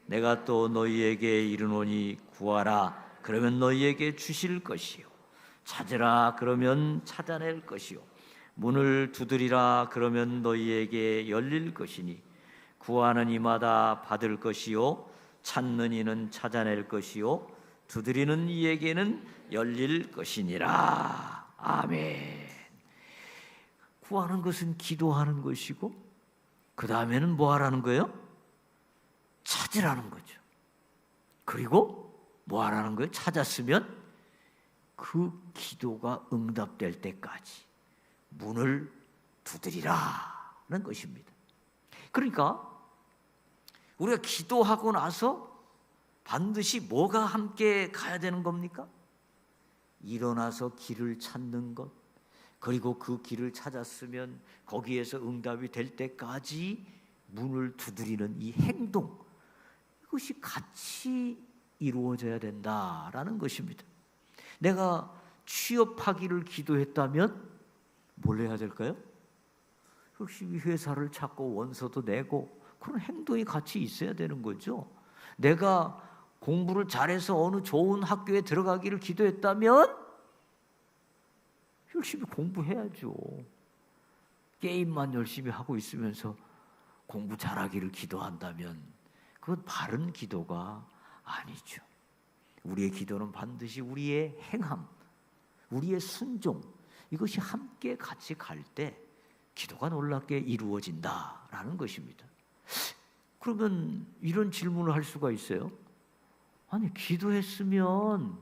내가 또 너희에게 이르노니 구하라 그러면 너희에게 주실 것이요 찾으라 그러면 찾아낼 것이요 문을 두드리라 그러면 너희에게 열릴 것이니 구하는 이마다 받을 것이요 찾는 이는 찾아낼 것이요 두드리는 이에게는 열릴 것이니라. 아멘. 구하는 것은 기도하는 것이고 그 다음에는 뭐 하라는 거예요? 찾으라는 거죠. 그리고 뭐 하라는 거예요? 찾았으면 그 기도가 응답될 때까지 문을 두드리라는 것입니다. 그러니까 우리가 기도하고 나서 반드시 뭐가 함께 가야 되는 겁니까? 일어나서 길을 찾는 것, 그리고 그 길을 찾았으면 거기에서 응답이 될 때까지 문을 두드리는 이 행동, 이것이 같이 이루어져야 된다라는 것입니다. 내가 취업하기를 기도했다면 뭘 해야 될까요? 열심히 회사를 찾고 원서도 내고 그런 행동이 같이 있어야 되는 거죠. 내가 공부를 잘해서 어느 좋은 학교에 들어가기를 기도했다면 열심히 공부해야죠. 게임만 열심히 하고 있으면서 공부 잘하기를 기도한다면 그건 바른 기도가 아니죠. 우리의 기도는 반드시 우리의 행함, 우리의 순종, 이것이 함께 같이 갈 때 기도가 놀랍게 이루어진다라는 것입니다. 그러면 이런 질문을 할 수가 있어요. 아니, 기도했으면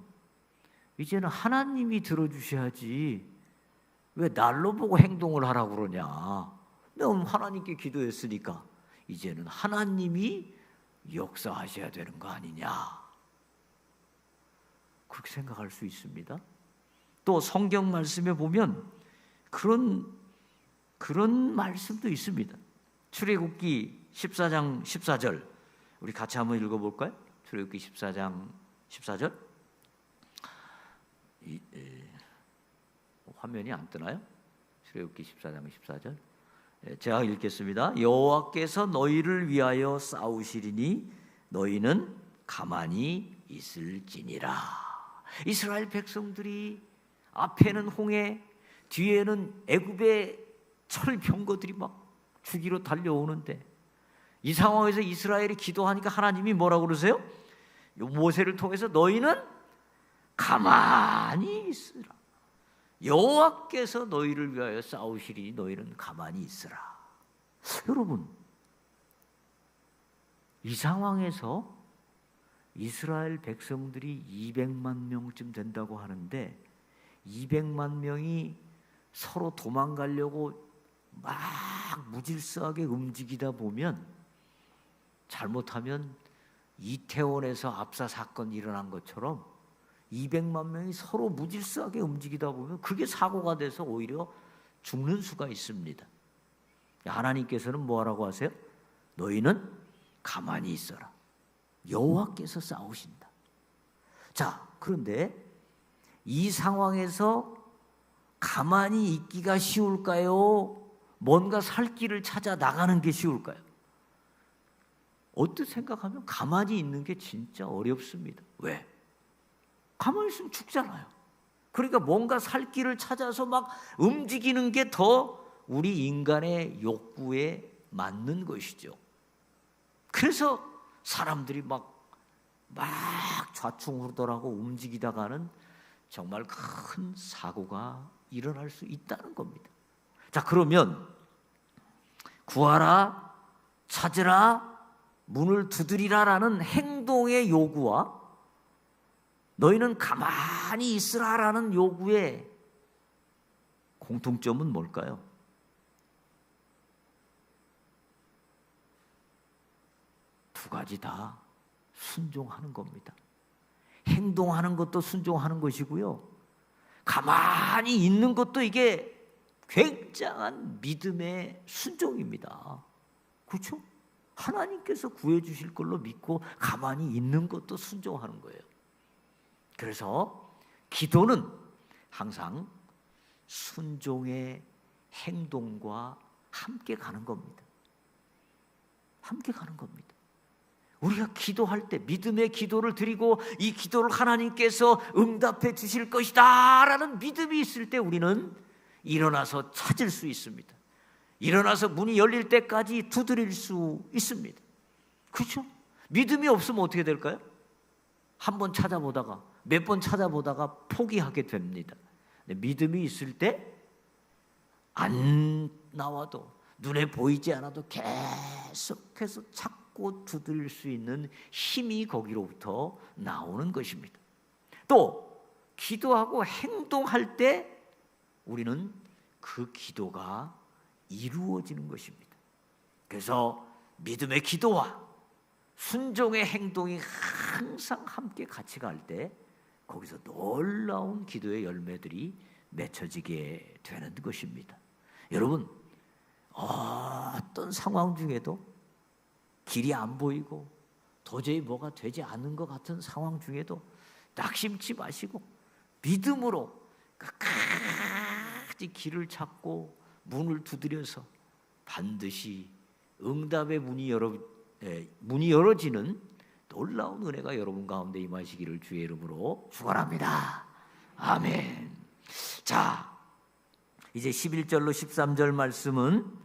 이제는 하나님이 들어주셔야지 왜 날로 보고 행동을 하라고 그러냐. 내가 하나님께 기도했으니까 이제는 하나님이 역사하셔야 되는 거 아니냐. 그렇게 생각할 수 있습니다. 또 성경 말씀에 보면 그런 말씀도 있습니다. 출애굽기 14장 14절 우리 같이 한번 읽어볼까요? 출애굽기 14장 14절 화면이 안 뜨나요? 출애굽기 14장 14절 제가 읽겠습니다. 여호와께서 너희를 위하여 싸우시리니 너희는 가만히 있을지니라. 이스라엘 백성들이 앞에는 홍해, 뒤에는 애굽의 철병거들이 막 죽이러 달려오는데 이 상황에서 이스라엘이 기도하니까 하나님이 뭐라고 그러세요? 모세를 통해서 너희는 가만히 있으라. 여호와께서 너희를 위하여 싸우시리니 너희는 가만히 있으라. 여러분, 이 상황에서 이스라엘 백성들이 200만 명쯤 된다고 하는데 200만 명이 서로 도망가려고 막 무질서하게 움직이다 보면 잘못하면 이태원에서 압사 사건이 일어난 것처럼 200만 명이 서로 무질서하게 움직이다 보면 그게 사고가 돼서 오히려 죽는 수가 있습니다. 하나님께서는 뭐라고 하세요? 너희는 가만히 있어라. 여호와께서 싸우신다. 자, 그런데 이 상황에서 가만히 있기가 쉬울까요? 뭔가 살 길을 찾아 나가는 게 쉬울까요? 어떻게 생각하면 가만히 있는 게 진짜 어렵습니다. 왜? 가만히 있으면 죽잖아요. 그러니까 뭔가 살 길을 찾아서 막 움직이는 게 더 우리 인간의 욕구에 맞는 것이죠. 그래서 사람들이 막 좌충우돌하고 움직이다가는 정말 큰 사고가 일어날 수 있다는 겁니다. 자, 그러면 구하라, 찾으라, 문을 두드리라라는 행동의 요구와 너희는 가만히 있으라라는 요구의 공통점은 뭘까요? 두 가지 다 순종하는 겁니다. 행동하는 것도 순종하는 것이고요. 가만히 있는 것도 이게 굉장한 믿음의 순종입니다. 그렇죠? 하나님께서 구해 주실 걸로 믿고 가만히 있는 것도 순종하는 거예요. 그래서 기도는 항상 순종의 행동과 함께 가는 겁니다. 함께 가는 겁니다. 우리가 기도할 때 믿음의 기도를 드리고 이 기도를 하나님께서 응답해 주실 것이다 라는 믿음이 있을 때 우리는 일어나서 찾을 수 있습니다. 일어나서 문이 열릴 때까지 두드릴 수 있습니다. 그렇죠? 믿음이 없으면 어떻게 될까요? 한 번 찾아보다가 몇 번 찾아보다가 포기하게 됩니다. 믿음이 있을 때 안 나와도 눈에 보이지 않아도 계속해서 찾고 두드릴 수 있는 힘이 거기로부터 나오는 것입니다. 또 기도하고 행동할 때 우리는 그 기도가 이루어지는 것입니다. 그래서 믿음의 기도와 순종의 행동이 항상 함께 같이 갈 때 거기서 놀라운 기도의 열매들이 맺혀지게 되는 것입니다. 여러분, 어떤 상황 중에도 길이 안 보이고 도저히 뭐가 되지 않는 것 같은 상황 중에도 낙심치 마시고 믿음으로 끝까지 길을 찾고 문을 두드려서 반드시 응답의 문이 열어지는 놀라운 은혜가 여러분 가운데 임하시기를 주의 이름으로 축원합니다. 아멘. 자, 이제 11절로 13절 말씀은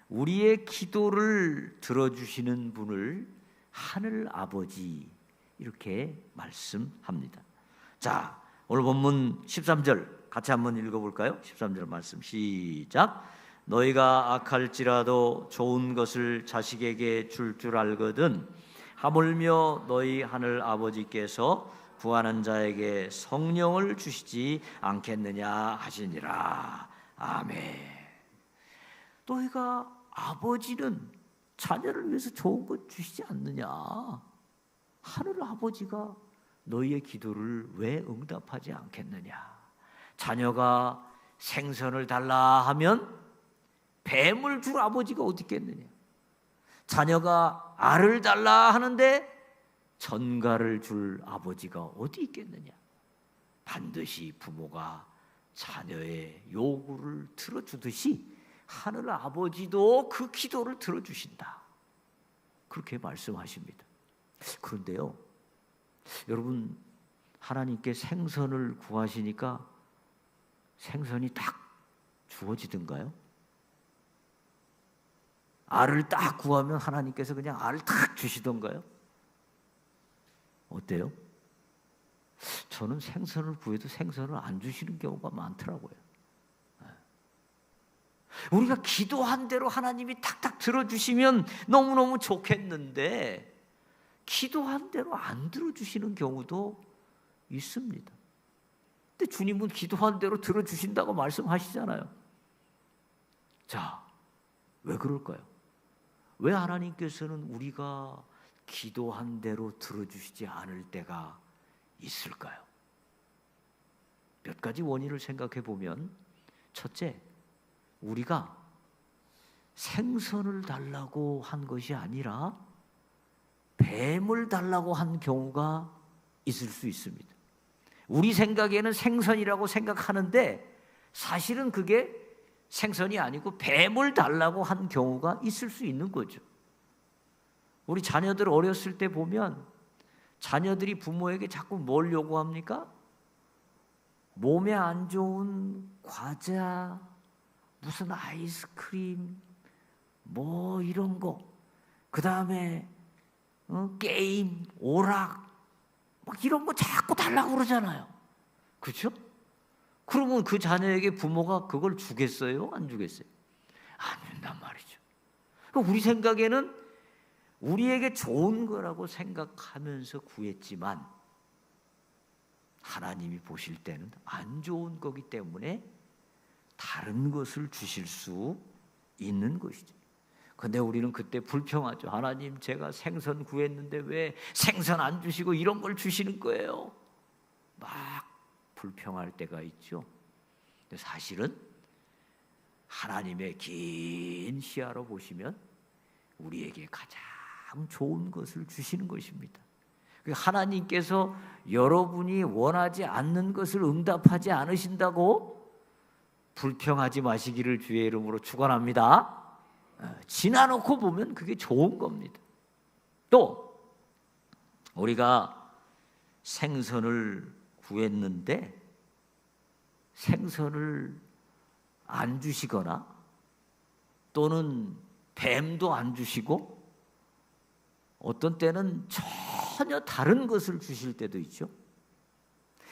우리의 기도를 들어주시는 분을 하늘 아버지 이렇게 말씀합니다. 자, 오늘 본문 13절 같이 한번 읽어볼까요? 13절 말씀 시작. 너희가 악할지라도 좋은 것을 자식에게 줄 알거든 하물며 너희 하늘 아버지께서 구하는 자에게 성령을 주시지 않겠느냐 하시니라. 아멘. 너희가 아버지는 자녀를 위해서 좋은 것 주시지 않느냐? 하늘 아버지가 너희의 기도를 왜 응답하지 않겠느냐? 자녀가 생선을 달라 하면 뱀을 줄 아버지가 어디 있겠느냐? 자녀가 알을 달라 하는데 전갈을 줄 아버지가 어디 있겠느냐? 반드시 부모가 자녀의 요구를 들어주듯이 하늘 아버지도 그 기도를 들어주신다. 그렇게 말씀하십니다. 그런데요, 여러분, 하나님께 생선을 구하시니까 생선이 딱 주어지던가요? 알을 딱 구하면 하나님께서 그냥 알을 딱 주시던가요? 어때요? 저는 생선을 구해도 생선을 안 주시는 경우가 많더라고요. 우리가 기도한 대로 하나님이 탁탁 들어주시면 너무너무 좋겠는데 기도한 대로 안 들어주시는 경우도 있습니다. 근데 주님은 기도한 대로 들어주신다고 말씀하시잖아요. 자, 왜 그럴까요? 왜 하나님께서는 우리가 기도한 대로 들어주시지 않을 때가 있을까요? 몇 가지 원인을 생각해 보면, 첫째, 우리가 생선을 달라고 한 것이 아니라 뱀을 달라고 한 경우가 있을 수 있습니다. 우리 생각에는 생선이라고 생각하는데 사실은 그게 생선이 아니고 뱀을 달라고 한 경우가 있을 수 있는 거죠. 우리 자녀들 어렸을 때 보면 자녀들이 부모에게 자꾸 뭘 요구합니까? 몸에 안 좋은 과자, 무슨 아이스크림, 뭐 이런 거, 그 다음에 게임, 오락, 막 이런 거 자꾸 달라고 그러잖아요. 그렇죠? 그러면 그 자녀에게 부모가 그걸 주겠어요? 안 주겠어요? 안 준단 말이죠. 그러니까 우리 생각에는 우리에게 좋은 거라고 생각하면서 구했지만 하나님이 보실 때는 안 좋은 거기 때문에 다른 것을 주실 수 있는 것이죠. 근데 우리는 그때 불평하죠. 하나님, 제가 생선 구했는데 왜 생선 안 주시고 이런 걸 주시는 거예요? 막 불평할 때가 있죠. 근데 사실은 하나님의 긴 시야로 보시면 우리에게 가장 좋은 것을 주시는 것입니다. 하나님께서 여러분이 원하지 않는 것을 응답하지 않으신다고 불평하지 마시기를 주의 이름으로 축원합니다. 지나놓고 보면 그게 좋은 겁니다. 또 우리가 생선을 구했는데 생선을 안 주시거나 또는 뱀도 안 주시고 어떤 때는 전혀 다른 것을 주실 때도 있죠.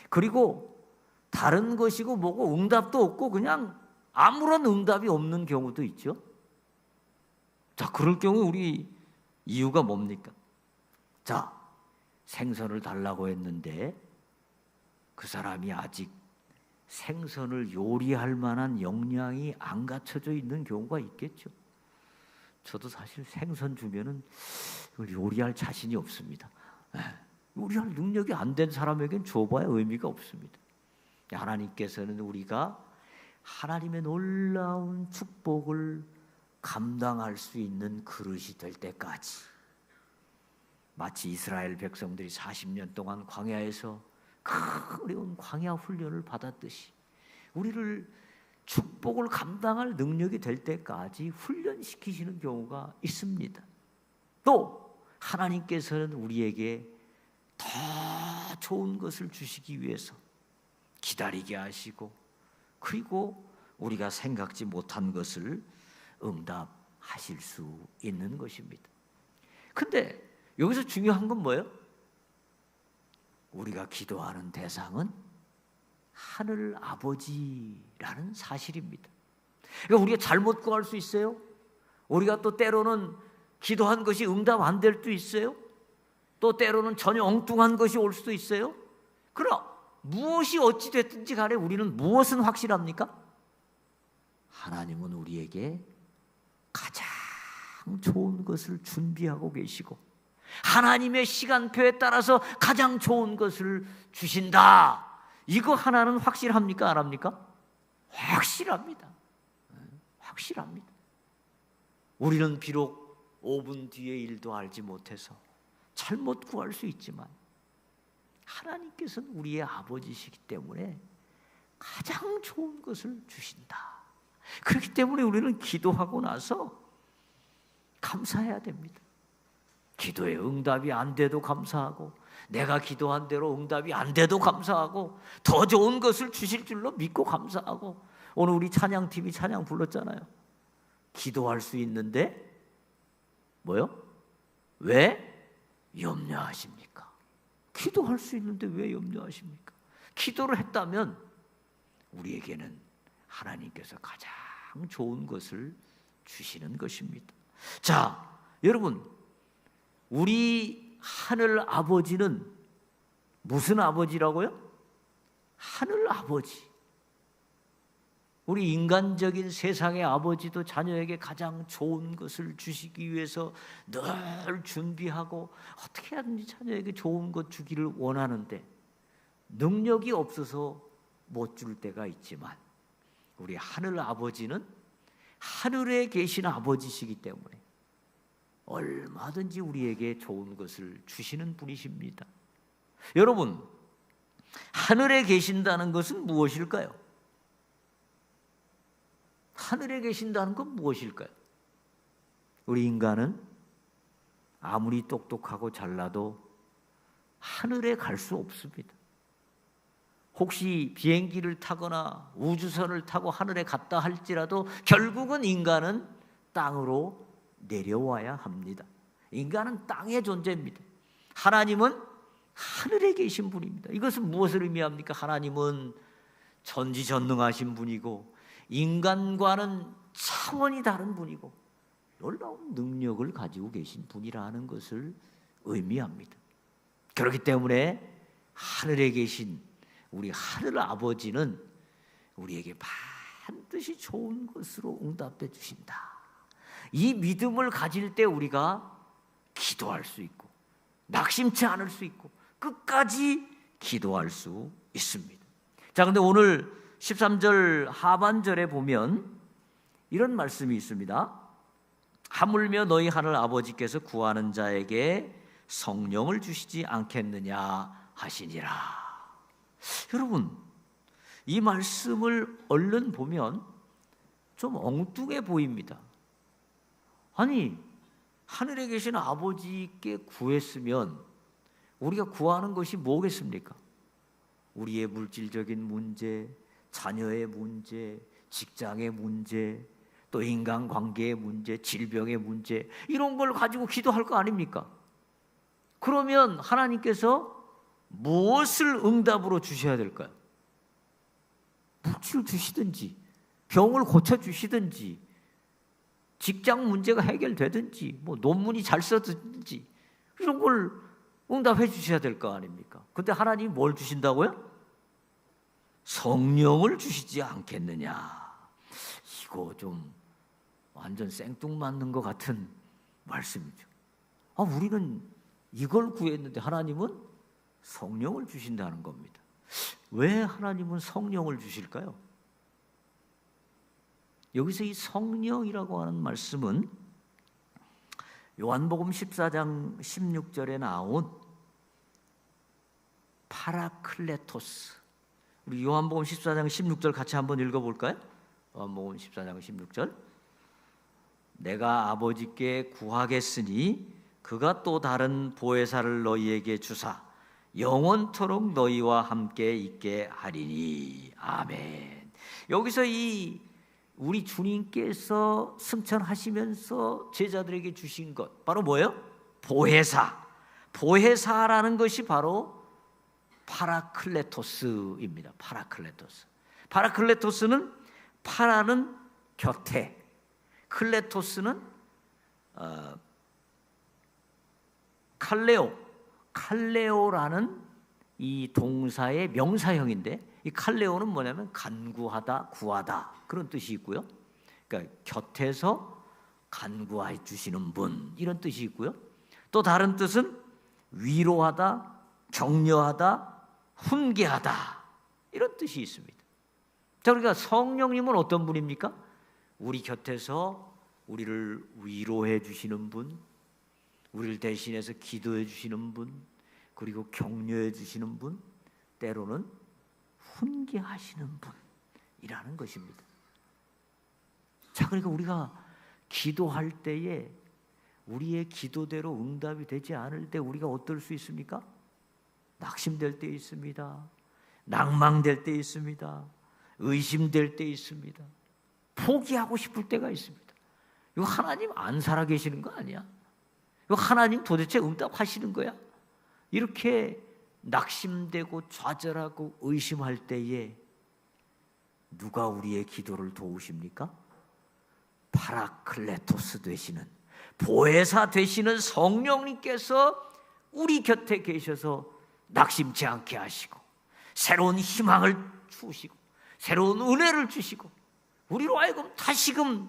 그리고 다른 것이고 뭐고 응답도 없고 그냥 아무런 응답이 없는 경우도 있죠. 자, 그럴 경우 우리 이유가 뭡니까? 자, 생선을 달라고 했는데 그 사람이 아직 생선을 요리할 만한 역량이 안 갖춰져 있는 경우가 있겠죠. 저도 사실 생선 주면은 이걸 요리할 자신이 없습니다. 요리할 능력이 안 된 사람에겐 줘봐야 의미가 없습니다. 하나님께서는 우리가 하나님의 놀라운 축복을 감당할 수 있는 그릇이 될 때까지, 마치 이스라엘 백성들이 40년 동안 광야에서 큰 어려운 광야 훈련을 받았듯이 우리를 축복을 감당할 능력이 될 때까지 훈련시키시는 경우가 있습니다. 또 하나님께서는 우리에게 더 좋은 것을 주시기 위해서 기다리게 하시고, 그리고 우리가 생각지 못한 것을 응답하실 수 있는 것입니다. 근데 여기서 중요한 건 뭐예요? 우리가 기도하는 대상은 하늘 아버지라는 사실입니다. 그러니까 우리가 잘못 구할 수 있어요. 우리가 또 때로는 기도한 것이 응답 안 될 수도 있어요. 또 때로는 전혀 엉뚱한 것이 올 수도 있어요. 그러나 무엇이 어찌 됐든지 간에 우리는 무엇은 확실합니까? 하나님은 우리에게 가장 좋은 것을 준비하고 계시고 하나님의 시간표에 따라서 가장 좋은 것을 주신다. 이거 하나는 확실합니까? 안 합니까? 확실합니다. 확실합니다. 우리는 비록 5분 뒤의 일도 알지 못해서 잘못 구할 수 있지만 하나님께서는 우리의 아버지시기 때문에 가장 좋은 것을 주신다. 그렇기 때문에 우리는 기도하고 나서 감사해야 됩니다. 기도에 응답이 안 돼도 감사하고, 내가 기도한 대로 응답이 안 돼도 감사하고, 더 좋은 것을 주실 줄로 믿고 감사하고. 오늘 우리 찬양팀이 찬양 불렀잖아요. 기도할 수 있는데 뭐요? 왜 염려하십니까? 기도할 수 있는데 왜 염려하십니까? 기도를 했다면 우리에게는 하나님께서 가장 좋은 것을 주시는 것입니다. 자, 여러분, 우리 하늘 아버지는 무슨 아버지라고요? 하늘 아버지, 우리 인간적인 세상의 아버지도 자녀에게 가장 좋은 것을 주시기 위해서 늘 준비하고 어떻게 하든지 자녀에게 좋은 것 주기를 원하는데 능력이 없어서 못 줄 때가 있지만 우리 하늘 아버지는 하늘에 계신 아버지시기 때문에 얼마든지 우리에게 좋은 것을 주시는 분이십니다. 여러분, 하늘에 계신다는 것은 무엇일까요? 하늘에 계신다는 건 무엇일까요? 우리 인간은 아무리 똑똑하고 잘나도 하늘에 갈 수 없습니다. 혹시 비행기를 타거나 우주선을 타고 하늘에 갔다 할지라도 결국은 인간은 땅으로 내려와야 합니다. 인간은 땅의 존재입니다. 하나님은 하늘에 계신 분입니다. 이것은 무엇을 의미합니까? 하나님은 전지전능하신 분이고 인간과는 차원이 다른 분이고 놀라운 능력을 가지고 계신 분이라는 것을 의미합니다. 그렇기 때문에 하늘에 계신 우리 하늘 아버지는 우리에게 반드시 좋은 것으로 응답해 주신다. 이 믿음을 가질 때 우리가 기도할 수 있고 낙심치 않을 수 있고 끝까지 기도할 수 있습니다. 자, 근데 오늘 13절 하반절에 보면 이런 말씀이 있습니다. 하물며 너희 하늘 아버지께서 구하는 자에게 성령을 주시지 않겠느냐 하시니라. 여러분, 이 말씀을 얼른 보면 좀 엉뚱해 보입니다. 아니, 하늘에 계신 아버지께 구했으면 우리가 구하는 것이 뭐겠습니까? 우리의 물질적인 문제, 자녀의 문제, 직장의 문제, 또 인간관계의 문제, 질병의 문제, 이런 걸 가지고 기도할 거 아닙니까? 그러면 하나님께서 무엇을 응답으로 주셔야 될까요? 물질을 주시든지 병을 고쳐주시든지 직장 문제가 해결되든지 뭐 논문이 잘 써지든지 이런 걸 응답해 주셔야 될 거 아닙니까? 근데 하나님이 뭘 주신다고요? 성령을 주시지 않겠느냐. 이거 좀 완전 생뚱맞는 것 같은 말씀이죠. 우리는 이걸 구했는데 하나님은 성령을 주신다는 겁니다. 왜 하나님은 성령을 주실까요? 여기서 이 성령이라고 하는 말씀은 요한복음 14장 16절에 나온 파라클레토스, 우리 요한복음 14장 16절 같이 한번 읽어볼까요? 요한복음 14장 16절. 내가 아버지께 구하겠으니 그가 또 다른 보혜사를 너희에게 주사 영원토록 너희와 함께 있게 하리니. 아멘. 여기서 이 우리 주님께서 승천하시면서 제자들에게 주신 것 바로 뭐예요? 보혜사. 보혜사라는 것이 바로 파라클레토스입니다. 파라클레토스. 파라클레토스는 파라는 곁에, 클레토스는 칼레오라는 이 동사의 명사형인데 이 칼레오는 뭐냐면 간구하다, 구하다 그런 뜻이 있고요. 그러니까 곁에서 간구해 주시는 분 이런 뜻이 있고요. 또 다른 뜻은 위로하다, 격려하다, 훈계하다 이런 뜻이 있습니다. 자, 그러니까 성령님은 어떤 분입니까? 우리 곁에서 우리를 위로해 주시는 분, 우리를 대신해서 기도해 주시는 분, 그리고 격려해 주시는 분, 때로는 훈계하시는 분이라는 것입니다. 자, 그러니까 우리가 기도할 때에 우리의 기도대로 응답이 되지 않을 때 우리가 어떨 수 있습니까? 낙심될 때 있습니다. 낭망될 때 있습니다. 의심될 때 있습니다. 포기하고 싶을 때가 있습니다. 이거 하나님 안 살아계시는 거 아니야? 이거 하나님 도대체 응답하시는 거야? 이렇게 낙심되고 좌절하고 의심할 때에 누가 우리의 기도를 도우십니까? 파라클레토스 되시는, 보혜사 되시는 성령님께서 우리 곁에 계셔서 낙심치 않게 하시고 새로운 희망을 주시고 새로운 은혜를 주시고 우리로 하여금 다시금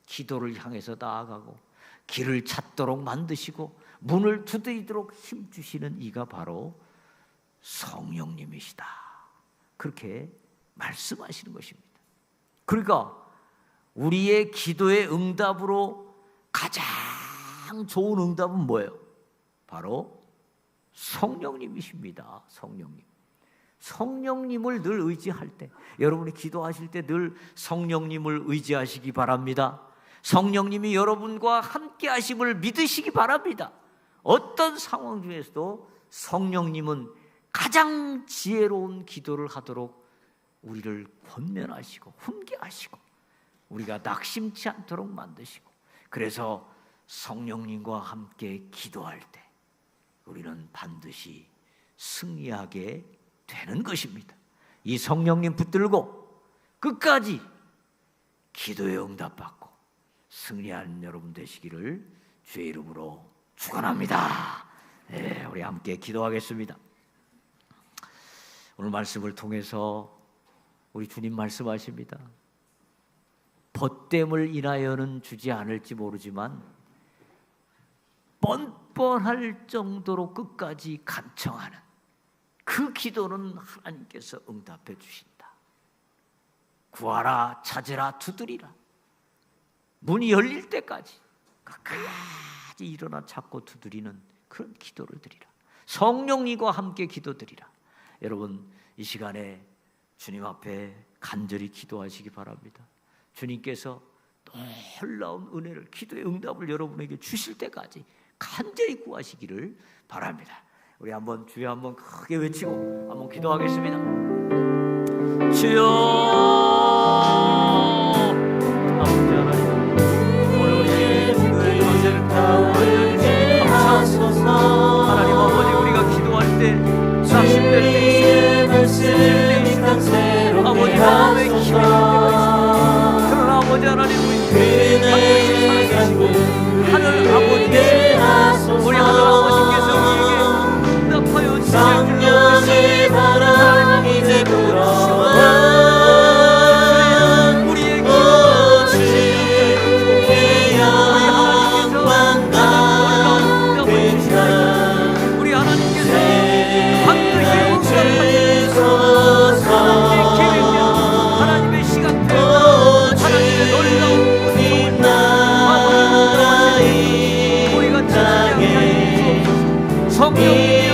기도를 향해서 나아가고 길을 찾도록 만드시고 문을 두드리도록 힘주시는 이가 바로 성령님이시다. 그렇게 말씀하시는 것입니다. 그러니까 우리의 기도의 응답으로 가장 좋은 응답은 뭐예요? 바로 성령님이십니다. 성령님. 성령님을 늘 의지할 때, 여러분이 기도하실 때 늘 성령님을 의지하시기 바랍니다. 성령님이 여러분과 함께 하심을 믿으시기 바랍니다. 어떤 상황 중에서도 성령님은 가장 지혜로운 기도를 하도록 우리를 권면하시고 훈계하시고 우리가 낙심치 않도록 만드시고, 그래서 성령님과 함께 기도할 때 우리는 반드시 승리하게 되는 것입니다. 이 성령님 붙들고 끝까지 기도에 응답받고 승리하는 여러분 되시기를 주의 이름으로 축원합니다. 네, 우리 함께 기도하겠습니다. 오늘 말씀을 통해서 우리 주님 말씀하십니다. 벗됨을 인하여는 주지 않을지 모르지만 뻔뻔할 정도로 끝까지 간청하는 그 기도는 하나님께서 응답해 주신다. 구하라, 찾으라, 두드리라. 문이 열릴 때까지 끝까지 일어나 찾고 두드리는 그런 기도를 드리라. 성령님과 함께 기도드리라. 여러분, 이 시간에 주님 앞에 간절히 기도하시기 바랍니다. 주님께서 놀라운 은혜를, 기도의 응답을 여러분에게 주실 때까지 간절히 구하시기를 바랍니다. 우리 한번 주여 한번 크게 외치고 한번 기도하겠습니다. 주여, 아버지 하나님, 오늘 우리의 기도의 것을 간절히 감사하소서. 하나님 아버지, 우리가 기도할 때 낙심될 때 있습니다. 아버지 마음에 힘이 들 때가 있습니다. 그러나 아버지 하나님, 우리 반드시 살아계시고 하늘 아버지께서, 우리 하늘 아버지께서 우리에게 응답하여 성령의 바람이 이제 불어와 우리의 주의 영광과 빛나 우리 하나님께서 반드시 주소서. 하나님의 시간대와 하나님의 놀라운 이 나라의 우리가 땅에 성령님이여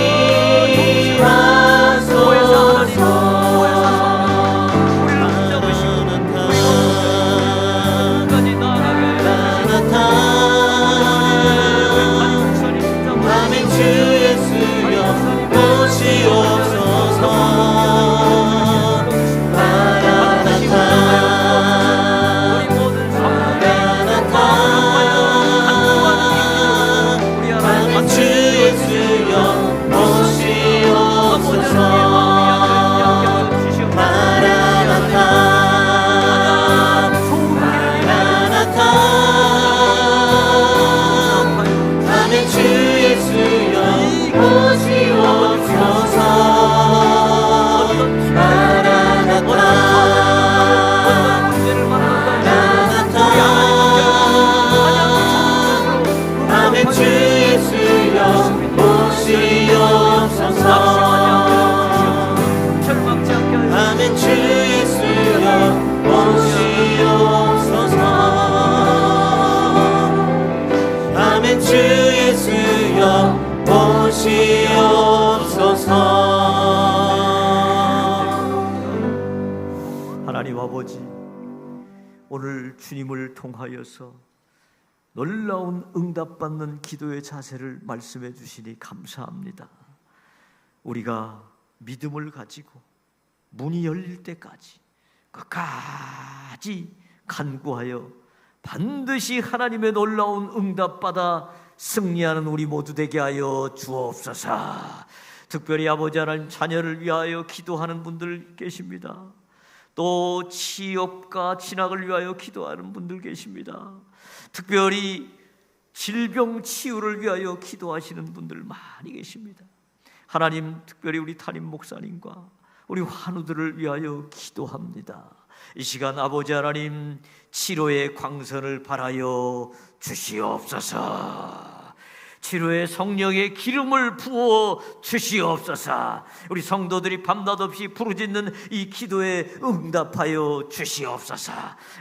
하나님 아버지, 오늘 주님을 통하여서 놀라운 응답받는 기도의 자세를 말씀해 주시니 감사합니다. 우리가 믿음을 가지고 문이 열릴 때까지 끝까지 간구하여 반드시 하나님의 놀라운 응답받아 승리하는 우리 모두 되게 하여 주옵소서. 특별히 아버지 하나님, 자녀를 위하여 기도하는 분들 계십니다. 또 취업과 진학을 위하여 기도하는 분들 계십니다. 특별히 질병 치유를 위하여 기도하시는 분들 많이 계십니다. 하나님, 특별히 우리 담임 목사님과 우리 환우들을 위하여 기도합니다. 이 시간 아버지 하나님, 치료의 광선을 바라여 주시옵소서. 치료의 성령의 기름을 부어 주시옵소서. 우리 성도들이 밤낮 없이 부르짖는 이 기도에 응답하여 주시옵소서.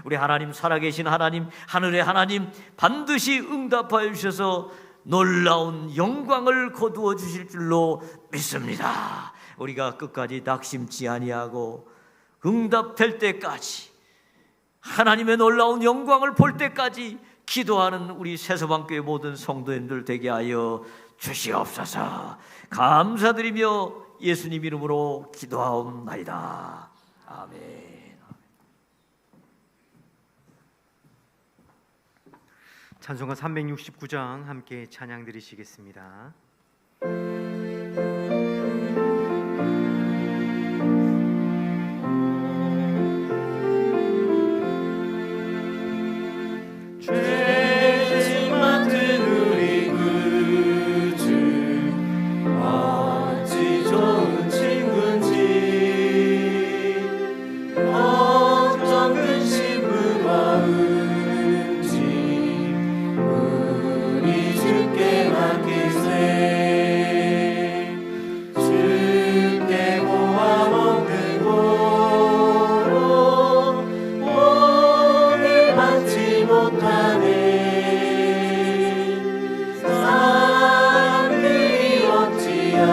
우리 하나님, 살아계신 하나님, 하늘의 하나님, 반드시 응답하여 주셔서 놀라운 영광을 거두어 주실 줄로 믿습니다. 우리가 끝까지 낙심치 아니하고 응답될 때까지, 하나님의 놀라운 영광을 볼 때까지 기도하는 우리 세서방교회 모든 성도님들 되게 하여 주시옵소서. 감사드리며 예수님 이름으로 기도하옵나이다. 아멘. 찬송가 369장 함께 찬양 드리시겠습니다. 죄짐 맡은 우리 구주 어찌 좋은 친구인지 걱정 근심 무거운지 우리 주께 맡기세. 주께 고아 먹는 고로 복을 받지 못하네. 사람들이 어찌하여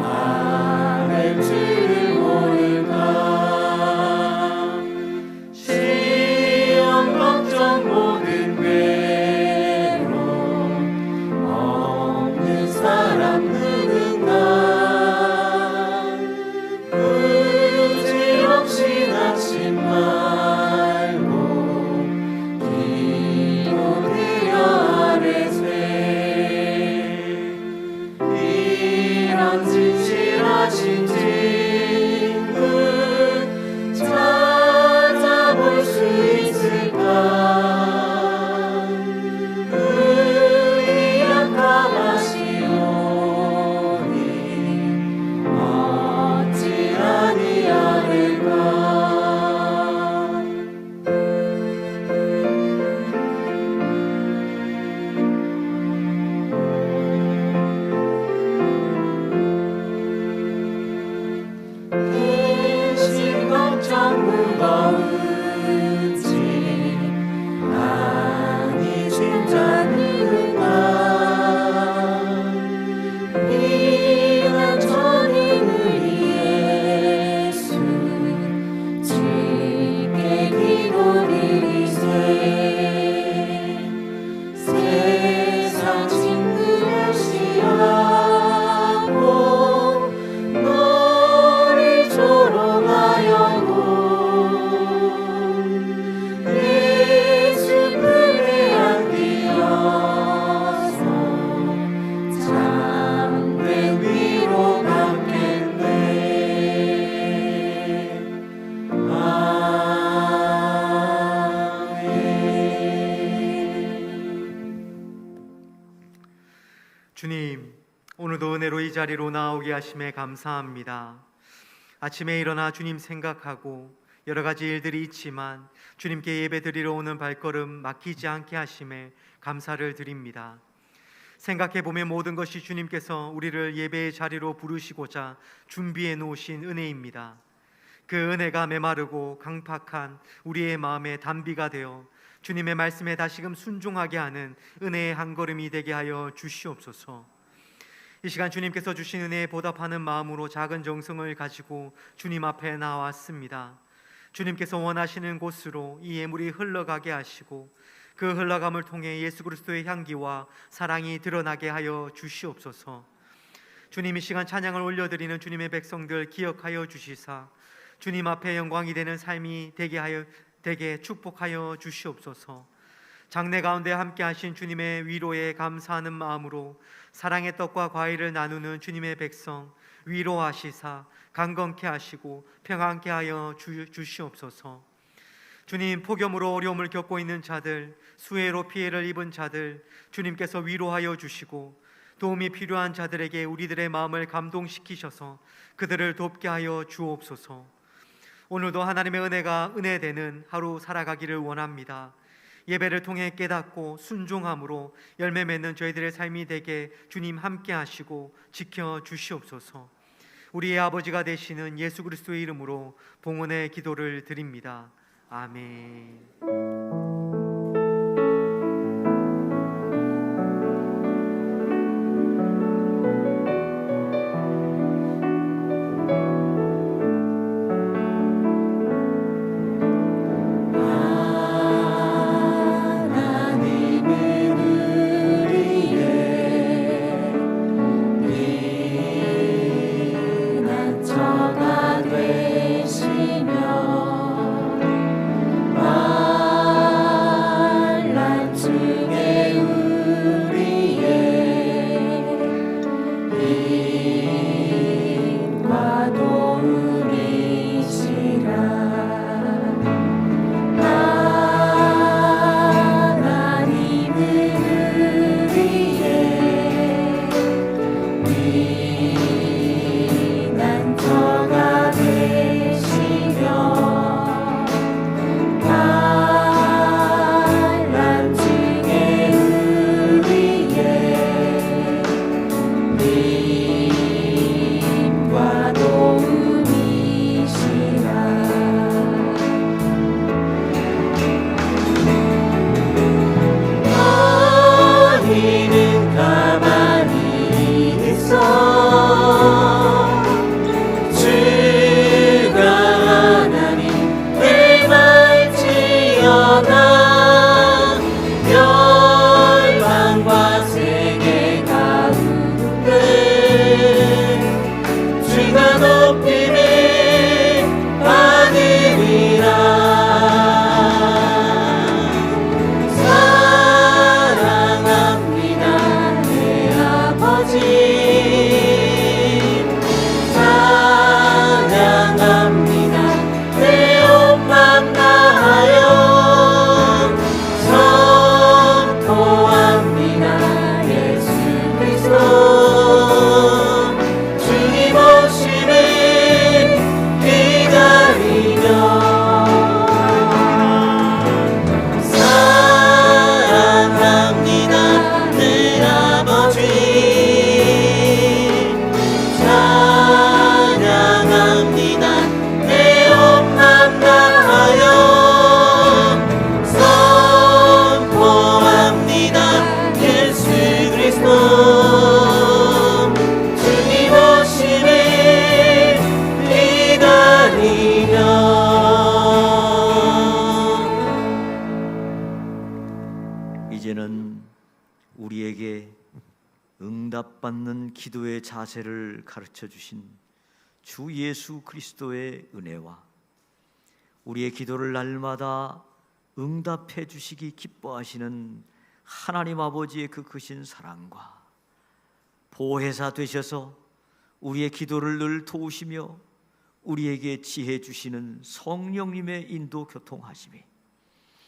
아랠 줄을 모를까. 시험 걱정 모든 괴로움 없는 사람 누군가. 굳이없이 낙심 말고 기도드려 아뢰세. 이런 진실하신 친구 찾아볼 수 있을까. 우리 약함하시오니 어찌 아니하리까. 근심 걱정 무거운지 많이 짐자는가. 이런 전인 우리 예수 주께 기도드리세. 세상 친구 멸시하고 너를 조롱하여도 예수 품에 안기어서 참된 위로 받겠네. 주님, 오늘도 은혜로 이 자리로 나오게 하심에 감사합니다. 아침에 일어나 주님 생각하고 여러 가지 일들이 있지만 주님께 예배 드리러 오는 발걸음 막히지 않게 하심에 감사를 드립니다. 생각해 보면 모든 것이 주님께서 우리를 예배의 자리로 부르시고자 준비해 놓으신 은혜입니다. 그 은혜가 메마르고 강팍한 우리의 마음에 단비가 되어 주님의 말씀에 다시금 순종하게 하는 은혜의 한 걸음이 되게 하여 주시옵소서. 이 시간 주님께서 주신 은혜에 보답하는 마음으로 작은 정성을 가지고 주님 앞에 나왔습니다. 주님께서 원하시는 곳으로 이 예물이 흘러가게 하시고 그 흘러감을 통해 예수 그리스도의 향기와 사랑이 드러나게 하여 주시옵소서. 주님, 이 시간 찬양을 올려드리는 주님의 백성들 기억하여 주시사 주님 앞에 영광이 되는 삶이 되게 축복하여 주시옵소서. 장래 가운데 함께 하신 주님의 위로에 감사하는 마음으로 사랑의 떡과 과일을 나누는 주님의 백성 위로하시사 강건케 하시고 평안케 하여 주시옵소서. 주님, 폭염으로 어려움을 겪고 있는 자들, 수해로 피해를 입은 자들 주님께서 위로하여 주시고 도움이 필요한 자들에게 우리들의 마음을 감동시키셔서 그들을 돕게 하여 주옵소서. 오늘도 하나님의 은혜가 은혜되는 하루 살아가기를 원합니다. 예배를 통해 깨닫고 순종함으로 열매 맺는 저희들의 삶이 되게 주님 함께 하시고 지켜 주시옵소서. 우리의 아버지가 되시는 예수 그리스도의 이름으로 봉헌의 기도를 드립니다. 아멘. 이제는 우리에게 응답받는 기도의 자세를 가르쳐 주신 주 예수 그리스도의 은혜와 우리의 기도를 날마다 응답해 주시기 기뻐하시는 하나님 아버지의 그 크신 사랑과 보혜사 되셔서 우리의 기도를 늘 도우시며 우리에게 지혜 주시는 성령님의 인도 교통하심이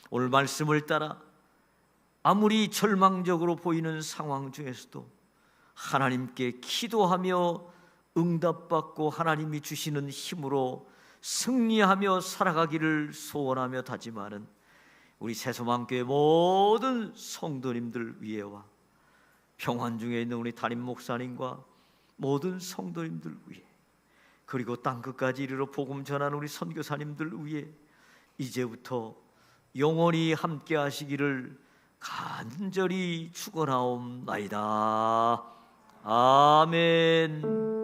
오늘 말씀을 따라 아무리 절망적으로 보이는 상황 중에서도 하나님께 기도하며 응답받고 하나님이 주시는 힘으로 승리하며 살아가기를 소원하며 다짐하는 우리 새소망교회 모든 성도님들 위에와 평안 중에 있는 우리 담임 목사님과 모든 성도님들 위에 그리고 땅끝까지 이르러 복음 전하는 우리 선교사님들 위에 이제부터 영원히 함께 하시기를 간절히 축원하옵나이다. 아멘.